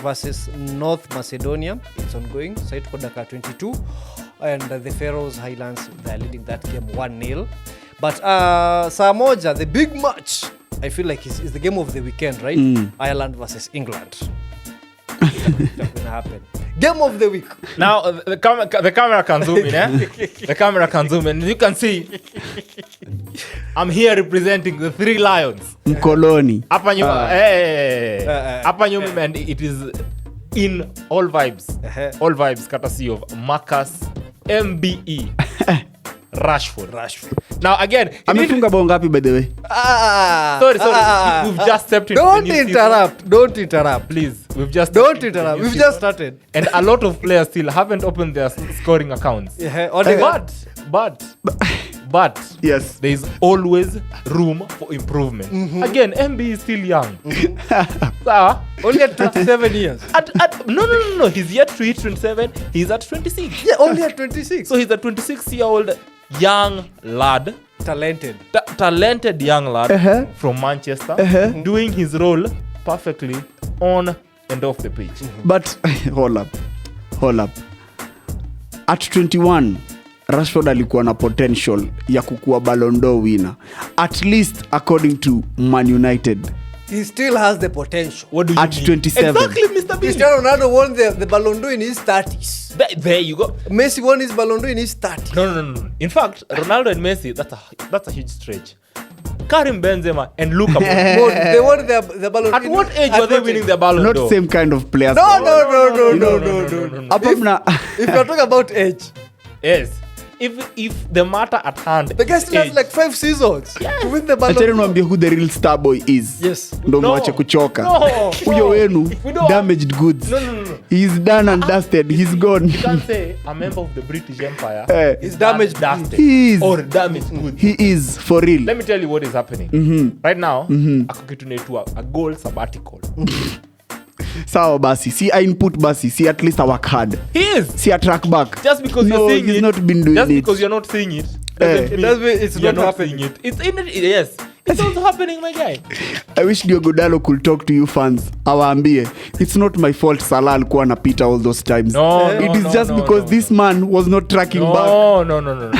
versus North Macedonia. It's ongoing. Site for Dakar 22. And the Faroes Highlands, they're leading that game 1-0. But Samoja, the big match, I feel like is the game of the weekend, right? Ireland versus England. That's going to happen. Game of the week. Now the camera can zoom in, eh? The camera can zoom in. You can see I'm here representing the 3 lions. Mkoloni. Hapa nyuma, and it is in all vibes. All vibes courtesy of Marcus MBE Rashford. Now again, Amefunga bao ngapi by the way? Sorry. We've just stepped into Don't interrupt. Please, we've just started. And a lot of players still haven't opened their scoring accounts. But Yes. there is always room for improvement. Again, MB is still young. Only at 27 years. No. He's yet to hit 27. He's at 26. Yeah, only at 26. So he's a 26-year-old young lad. Talented. Talented young lad from Manchester, doing his role perfectly on and off the pitch. But hold up. At 21, Rashford alikuwa na potential ya kukuwa Ballon d'Or winner. At least according to Man United. He still has the potential. What do you At mean? 27. Exactly, Mr. Bean. Cristiano Ronaldo won the Ballon d'Or in his 30s. There you go. Messi won his Ballon d'Or in his 30s. No. In fact, Ronaldo and Messi, that's a huge stretch. Karim Benzema and Luka Modric. They won the Ballon d'Or. At what age were they winning their Ballon d'Or? Not same kind of players. No. Hapa mna If you're talking about age, Yes. If the matter at hand, the guy still has like 5 seasons to win the Ballon acheni d'Or. niwaambie who the real star boy is. Yes. Ndo No. mwache kuchoka. No. Huyo wenu We don't- damaged goods. No. He's done and dusted. He's gone. You can't say a member of the British Empire He's damaged. dusted He is. or damaged goods. He is for real. Let me tell you what is happening. Right now, ako kitu inaitwa a goal sabbatical. Sawa basi. Si I input basi. Si at least I work hard. He is. Si I track back. Just because No, you're seeing he's it, not been doing just it. because you're not seeing it, doesn't It does mean it's you're not not happening. seeing it. It's in it. Yes, it's also happening, my guy. I wish Diogo Dallo could talk to you fans. Awaambie, it's not my fault Salah alikuwa anapita all those times. No, It is just because this man was not tracking back. No.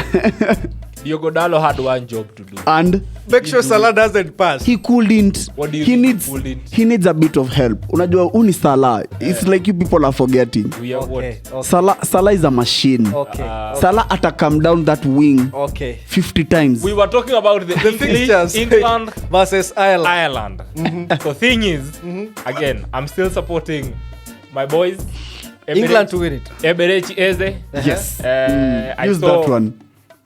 Diogo Dallo had one job to do. And Make sure Salah doesn't pass. he couldn't. What do you he mean needs he couldn't? he needs a bit of help. Unajua uni Salah. It's like you people are forgetting. We are Okay. Salah is a machine. Okay. Salah ata come down that wing Okay. 50 times. We were talking about the Fixtures. England, versus Ireland. So thing is, again, I'm still supporting my boys. England to win it. Eberechi Eze. Yes. I Use saw that one.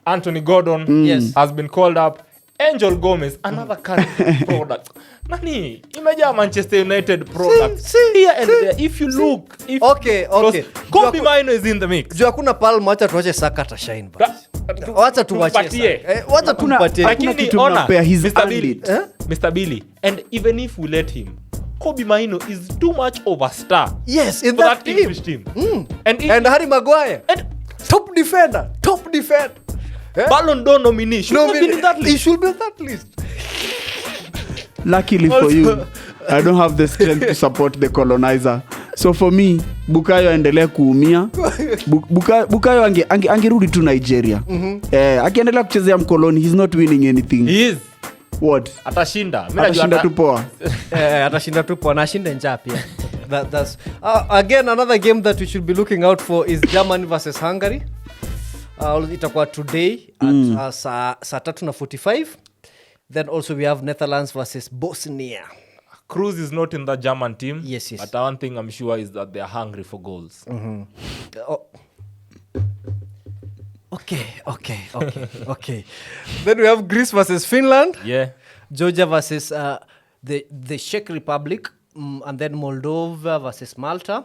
Anthony Gordon Yes. has been called up. Angel Gomez, another current product. Nani, imagine Manchester United products see, here and there. If you look, Okay. Kobe Mino is in the mix. Juu hakuna Palma, wacha tuache Saka atashine basi. Wacha tuwache Tumpatie. Saka. Wacha tumpatie. Hakuna Lakini kitu ona, mnapea, he's Mr. earned Billy, it. Mr. Billy, and even if we let him, Kobe Mino is too much of a star Yes, in for that that team. English team. And if And Harry Maguire. and Top defender. Eh? Ballon d'Or nominee should have been in that He list. should be in that list. Luckily for you, I don't have the strength to support the colonizer. So for me, Bukayo aendelee kuumia. Bukayo angerudi tu Nigeria. Akiendelea kuchezea mkoloni, he's not winning anything. He is. What? Atashinda. Mimi najua Atashinda tu poa. Atashinda tu po na ashinde njaa pia. That's again another game that we should be looking out for is Germany versus Hungary. Itakuwa today at saa 3:45. Then also we have Netherlands versus Bosnia. Cruz is not in the German team. Yes. But one thing I'm sure is that they are hungry for goals. Oh. Okay. Then we have Greece versus Finland. Yeah. Georgia versus the Czech Republic, and then Moldova versus Malta.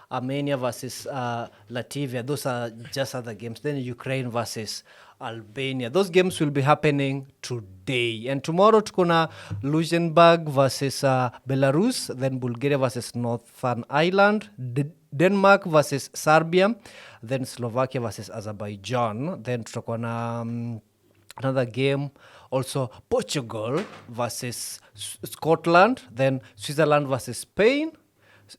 Armenia versus Latvia. Those are just other games. Then Ukraine versus Albania. Those games will be happening today. And tomorrow tukuna Luxembourg versus Belarus. Then Bulgaria versus Northern Ireland. Denmark versus Serbia. Then Slovakia versus Azerbaijan. Then tutakuwa na another game. Also Portugal versus Scotland. Then Switzerland versus Spain.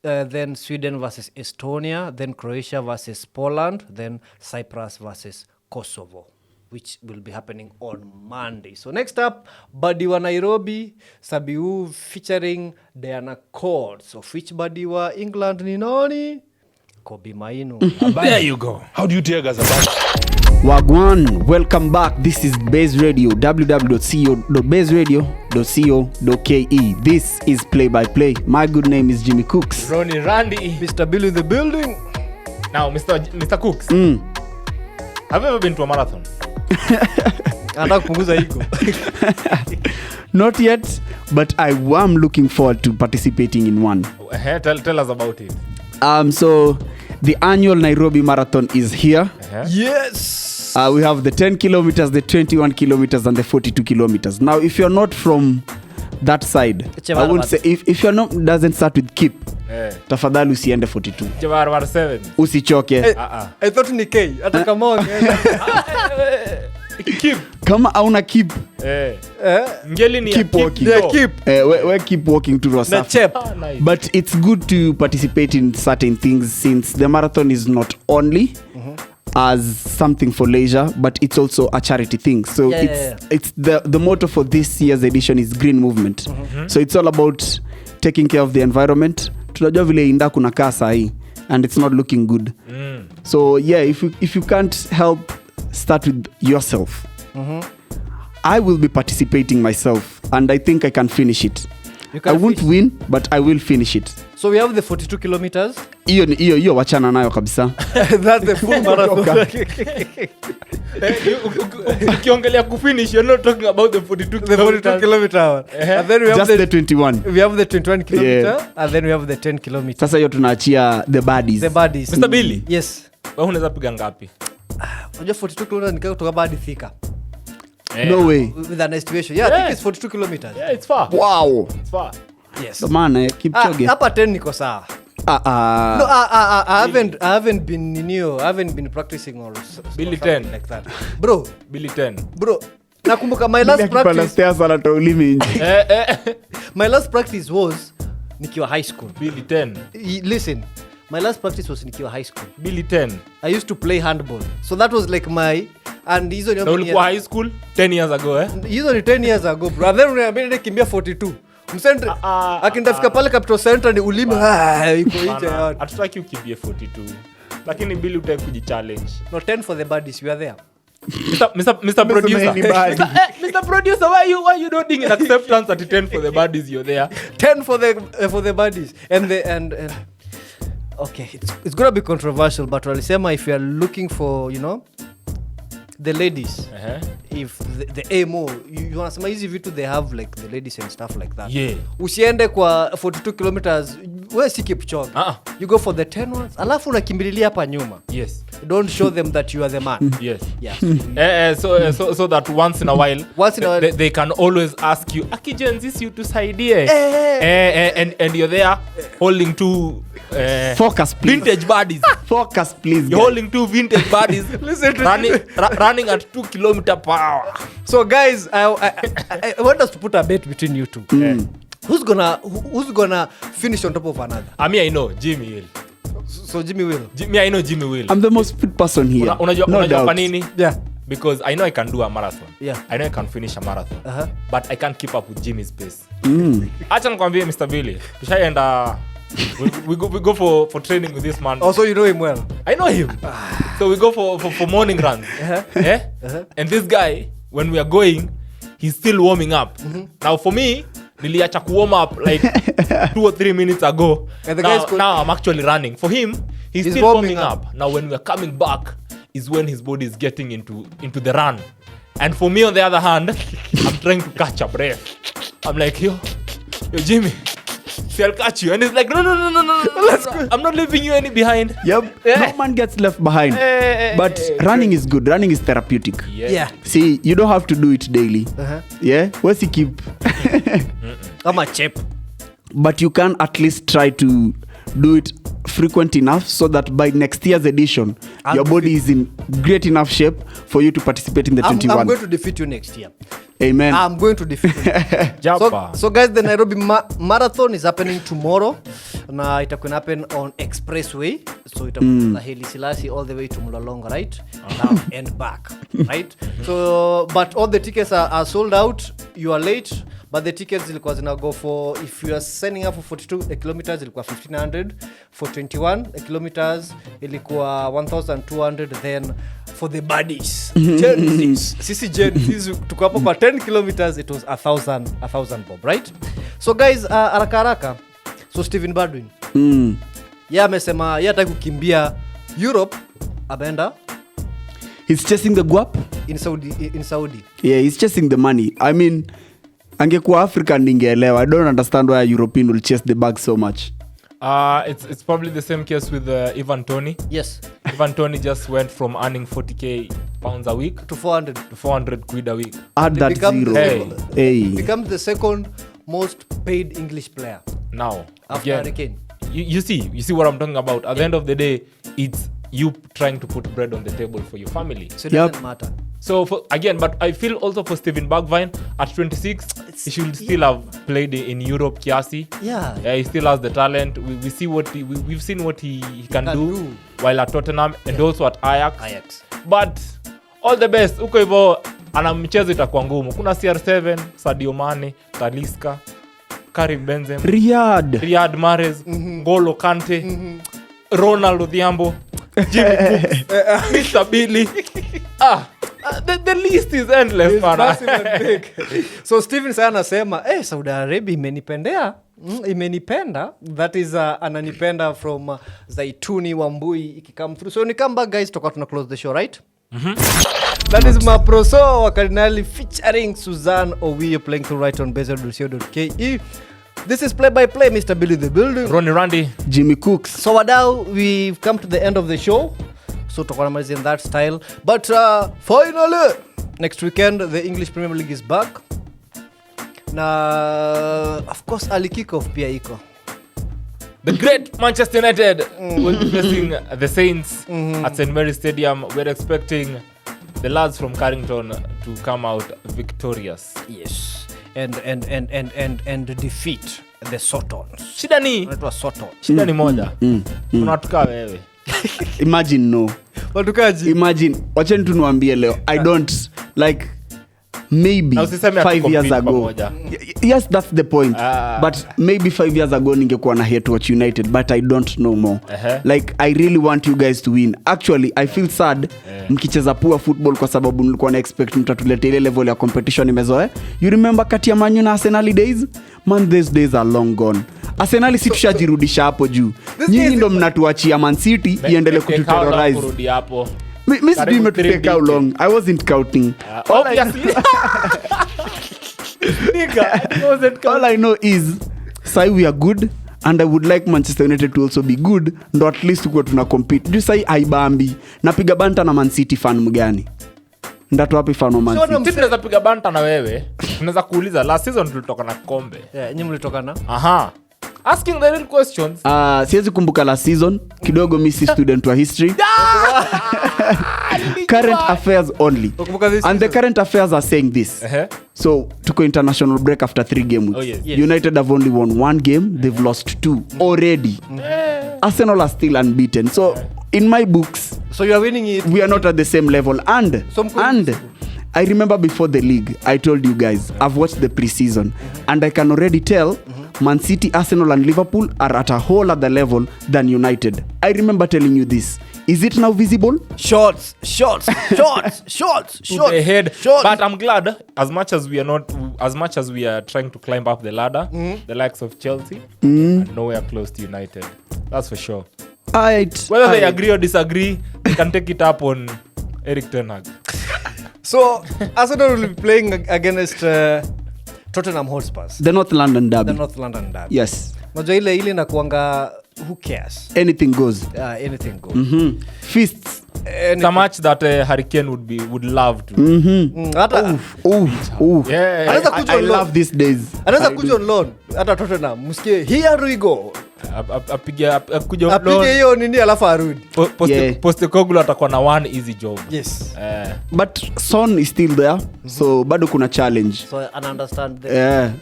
Then Sweden versus Estonia. Then Croatia versus Poland. Then Cyprus versus Kosovo, which will be happening on Monday. So next up, Badiwa Nairobi, Sabiu featuring Diana Courts. Of which Badiwa England ni nani? Kobe Mainu. There you go. How do you tell us about Wagwan, welcome back. This is Baze Radio, www.bazeradio.co.ke. This is Play by Play. My good name is Jimmy Cooks. Ronnie Randy. Mr. Bill in the building. Now, Mr. Cooks. Have you ever been to a marathon? Anataka kupunguza ego. Not yet, but I am looking forward to participating in one. Tell us about it. So the annual Nairobi Marathon is here. Yes. We have the 10 kilometers, the 21 kilometers, and the 42 kilometers. Now, if you're not from that side, I would say if you're not doesn't start with Kip, tafadhali usiende 42. Jabar 7. Usichoke. I thought ni K. Hata kama ongeenda. Keep. Kama hauna Kip, Ngeli ni keep walking. Yeah, keep. We keep walking to Na Rosafa. chep. Nice. But it's good to participate in certain things since the marathon is not only as something for leisure, but it's also a charity thing. So it's the motto for this year's edition is Green Movement. So it's all about taking care of the environment. Tunajua vile inda kuna kaa sahi and it's not looking good. So yeah, if you can't help, start with yourself. I will be participating myself and I think I can finish it. I won't win, but I will finish it. So we have the 42 kilometers. Hiyo wachana nayo kabisa. That's the full marathon. Ukiongelea kufinish, you're not talking about the 42 The 42 kilometer. And then we have Just the 21. We have the 21 kilometer and then we have the 10 kilometer. Sasa hiyo tunaachia the baddies. The baddies. Mr. Billy. Yes. Wewe unaweza piga ngapi? Unajua 42 kilometers ni kutoka Badi Thika. No way. With an estimation. Yeah, I think it's 42 kilometers. Yeah, it's far. Wow. It's far. Yes. So man, Kipchoge. Hapa 10 niko sawa. No, I haven't been practicing or Billy something 10. like that. Bro, Billy 10. nakumbuka my last practice. My last practice was nikiwa high school. Billy 10. Listen, my last practice was nikiwa high school. Billy 10. I used to play handball. So that was like my and hizo ni Na ulikuwa high school 10 years ago hizo ni 10 years ago bro. Then unaniambia kimbia 42. Msende akindafika pale Capital Center ni ulimi iko nje yote. Hatutaki ukimbie 42. Lakini Billy utaki kujichallenge. No 10 for the baddies, we are there. Mr. Producer. Mr. Producer, why you nodding in acceptance at 10 for the baddies? You're there. 10 for the baddies and okay, it's going to be controversial, but walisema if you are looking for, the ladies, if the AMO, you wanasema hizi vitu they have like the ladies and stuff like that. Yeah. Usiende kwa 42 kilometers, wewe si Kipchoge. You go for the 10 ones, alafu unakimbililia hapa nyuma. Yes. Don't show them that you are the man. Yes. Yeah. So that once in a while, they can always ask you, Akijenzi you tusaidie. And you're there holding two focus please. Vintage bodies. Focus please. You're holding two vintage bodies. Listen to running at 2 km/h. So guys, I want us to put a bet between you two. Who's gonna finish on top of another? I know Jimmy will. So Jimmy will. I know Jimmy will. I'm the most fit person here. Unajua kwa nini? Yeah. Because I know I can do a marathon. Yeah. I know I can finish a marathon. But I can't keep up with Jimmy's pace. Acha nikwambie Mr. Billy. Tushaenda we go for training with this man. Also, you know him well. I know him. So we go for morning runs. And this guy, when we are going, he's still warming up. Now for me, niliacha ku warm up like 2 or 3 minutes ago. And the now I'm actually running. For him, he's still warming up. Now when we are coming back is when his body is getting into the run. And for me on the other hand, I'm trying to catch a breath. I'm like, yo Jimmy, See, I'll catch you. And he's like, no. I'm not leaving you any behind. Yep. No man gets left behind. But running is good. Running is therapeutic. Yeah. See, you don't have to do it daily. Uh-huh. Yeah? What's he keep? I'm a chip. But you can at least try to do it frequent enough so that by next year's edition, your body is in great enough shape for you to participate in the 21. I'm going to defeat you next year. Amen. I'm going to defeat you. So guys, the Nairobi Marathon is happening tomorrow. Na itakuwa happen on Expressway. So itakuwa the Haile Selassie all the way to Mlolongo, right? Now and back, right? So, but all the tickets are sold out. You are late. But the tickets zilikuwa zina go for, if you are signing up for 42 kilometers ilikuwa 1500, for 21 kilometers ilikuwa 1200, then for the buddies Gen Z, sisi Gen Z tuko hapo kwa 10 kilometers it was 1000 bob, right? So guys, haraka so Steven Baldwin yeye amesema yeye hataki kukimbia Europe, ameenda he's chasing the guap in Saudi. Yeah, he's chasing the money. I mean, angekuwa African ningeelewa. I don't understand why a European will chase the bag so much. It's probably the same case with Ivan Toney. Yes. Ivan Toney just went from earning 40k pounds a week to 400 quid a week. Add that zero. Hey. Becomes the second most paid English player now after Harry Kane. You see what I'm talking about. At the end of the day, it's you trying to put bread on the table for your family. So it doesn't matter. So but I feel also for Steven Bergwijn at 26, he should still have played in Europe kiasi. Yeah. He still has the talent. We see what we've seen what he can do while at Tottenham and also at Ajax. But all the best. Uko hivyo ana mchezo itakuwa ngumu. Kuna CR7, Sadio Mane, Talisca, Karim Benzema, Riyad Mahrez, N'Golo Kante, Ronald Odhiambo, Jimmy Cooks, Mr. Billy. The list is endless, man. So Steven sana anasema, Saudi Arabia imenipenda. That is ananipenda from Zaituni Wambui ikikam through. So when you come back, guys, tuna close the show, right? That is Maproso wa Cardinali featuring Suzanne Owiyo playing through right on Baze.co.ke. This is Play by Play, Mr. Billy the Building, Ronnie Randy, Jimmy Cooks. So wadau, we've come to the end of the show. So tutakuwa in that style. But finally, next weekend, the English Premier League is back. Na, of course, early kickoff pia iko. The great Manchester United will be facing the Saints at St. Mary's Stadium. We're expecting the lads from Carrington to come out victorious. Yes. And defeat the Sotons. Shida ni moja. Unatuka wewe. Imagine no. Watukaji. Imagine, wacheni tu niwaambie leo. I don't like maybe 5 years ago. Yes, that's the point. But maybe 5 years ago ningekuwa na hate watch United, but I don't know more. Like I really want you guys to win. Actually, I feel sad mkicheza poor football kwa sababu nilikuwa na expect mtatuleta ile level ya competition imezoea. You remember kati ya Man U na Arsenal days? Man, these days are long gone. Arsenal si tushajirudisha hapo juu. Nyinyi ndo mnatuachia Man City iendelee kututerrorize. Mimi sijui imetuteka how long. I wasn't counting. Obviously. All I know is say we are good and I would like Manchester United to also be good, ndo at least tuko tuna compete. Juu sai haibambi. Napiga banta na Man City fan mgani? Ndatu wapi fan wa Man City? Sisi tunaweza piga banta na wewe. Tunaweza kuuliza last season tulitoka na kombe. Nyinyi mlitoka na? Asking the real questions. Siwezi kumbuka last season. Kidogo mimi si student wa history. Current affairs only. And the current affairs are saying this. So, tuko international break after 3 game weeks. Yes. United have only won 1 game. They've lost 2 already. Arsenal are still unbeaten. So, in my books, so you are winning it. We are not at the same level. And I remember before the league, I told you guys, I've watched the preseason. And I can already tell Man City, Arsenal and Liverpool are at a whole other level than United. I remember telling you this. Is it now visible? Shots. To the head. But I'm glad, as much as we are trying to climb up the ladder, the likes of Chelsea are nowhere close to United. That's for sure. Whether they agree or disagree, they can take it up on Eric Ten Hag. So, Arsenal will be playing against Tottenham Hotspur. The North London derby. Yes. Unajua ile nakuanga who cares? Anything goes. Anything goes. Feasts. It's a match that Hurricane would love to. Hata Yeah. Anaweza kuja I on loan. love these days. Anaweza kuja on loan. Hata Tottenham msikie here we go. Apige hiyo nini alafu arudi. Postecoglou atakuwa na one easy job. Yes. But Son is still there, so bado kuna challenge. So I understand that.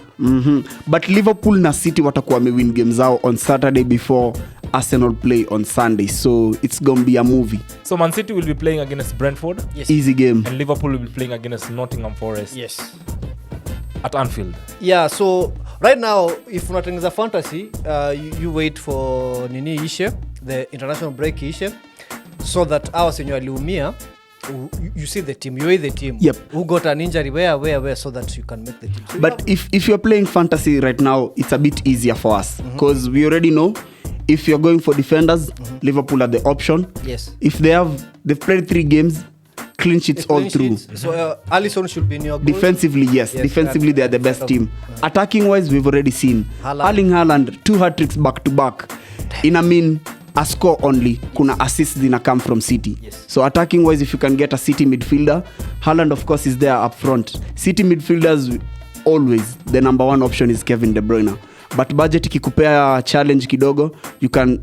But Liverpool na City watakuwa wamewin game zao on Saturday before Arsenal play on Sunday, so it's gonna be a movie. So Man City will be playing against Brentford. Yes. Easy game. And Liverpool will be playing against Nottingham Forest. Yes. At Anfield. Yeah, so right now if unatengeneza fantasy, you wait for nini ishe, the international break ishe, so that hours when you aliumia, you see the team, you weigh the team. Yep. Who got an injury where so that you can make the team. So But if you're playing fantasy right now, it's a bit easier for us because we already know if you're going for defenders, Liverpool are the option. yes. If they've played 3 games, clean sheets all Clean through. sheets. So Alisson should be in your goal. Defensively, yes. Defensively, they are the best team. Attacking wise, we've already seen Erling Haaland 2 hat-tricks back to back. A score only. Kuna assists zina come from City. Yes. So attacking wise, if you can get a City midfielder, Haaland of course is there up front. City midfielders always the number 1 option is Kevin De Bruyne. But budget ikikupea challenge kidogo, you can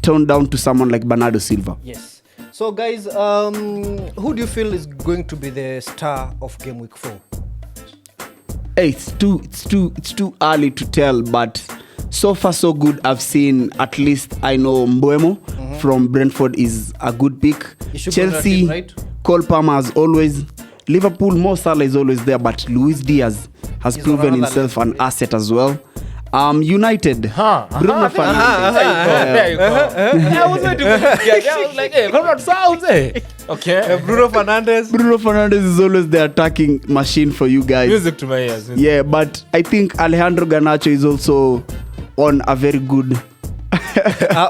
turn down to someone like Bernardo Silva. Yes. So guys, who do you feel is going to be the star of game week 4? Hey, it's too early to tell, but so far so good. I've seen, at least I know Mbeumo from Brentford is a good pick. Chelsea, right? Cole Palmer as always. Liverpool, Mo Salah is always there, but Luis Diaz has He's proven on himself another an asset as well. United, Bruno Fernandes. There you go. I was waiting for this guy. I was like, hey, come on, sounds, eh? Okay. Bruno Fernandes is always the attacking machine for you guys. Music to my ears. Yeah, but I think Alejandro Garnacho is also on a very good...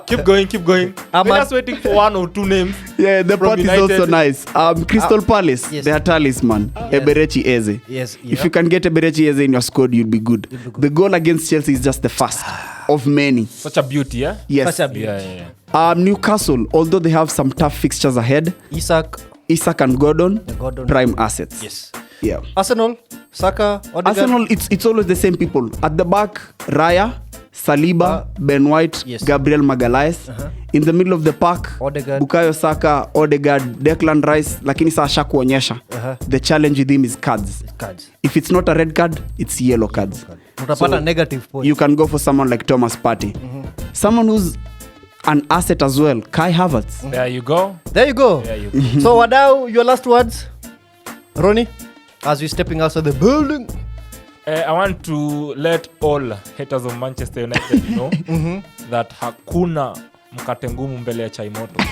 Keep going. We're just waiting for 1 or 2 names. Yeah, the part is also nice. Crystal Palace, yes. their talisman, Eberechi Eze. Yes. If you can get Eberechi Eze in your squad, you'll be good. The goal against Chelsea is just the first of many. Such a beauty, yeah? Yes. Such a beauty. Yeah. Newcastle, although they have some tough fixtures ahead, Isak and Gordon, prime assets. Yes. Yeah. Arsenal, Saka, Odegaard. Arsenal, it's always the same people. At the back, Raya, Saliba, Ben White, yes. Gabriel Magalhaes. In the middle of the park, Odegaard. Bukayo Saka, Odegaard, Declan Rice, lakini saa kuonyesha. The challenge with him is cards. If it's not a red card, it's yellow cards. Utapata negative points. You can go for someone like Thomas Partey. Someone who's an asset as well, Kai Havertz. There you go. So Wadau, your last words? Ronnie, as we're stepping outside the building. I want to let all haters of Manchester United know that hakuna mkate ngumu mbele ya chai moto.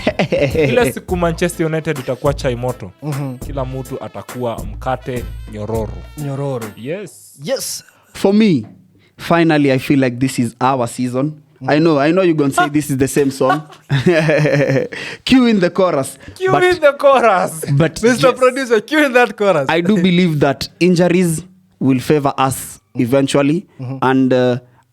Kila siku Manchester United itakuwa chai moto. Kila mtu atakuwa mkate nyororo. Yes. For me, finally I feel like this is our season. I know you're going to say this is the same song. Cue in the chorus. But Mr. Producer, cue in that chorus. I do believe that injuries will favor us eventually, and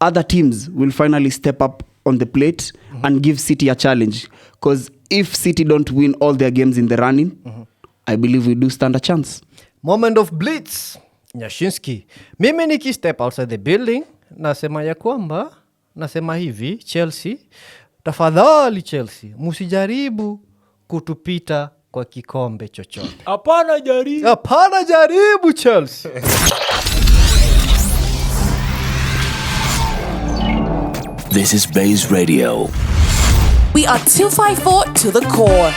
other teams will finally step up on the plate and give City a challenge. Because if City don't win all their games in the running, I believe we do stand a chance. Moment of blitz. Nyashinski. Mimi niki step outside the building, nasema hivi, Chelsea, tafadhali Chelsea, musijaribu kutupita kwa kikombe chochote. Hapana jaribu Chelsea. This is Baze Radio. We are 254 to the core.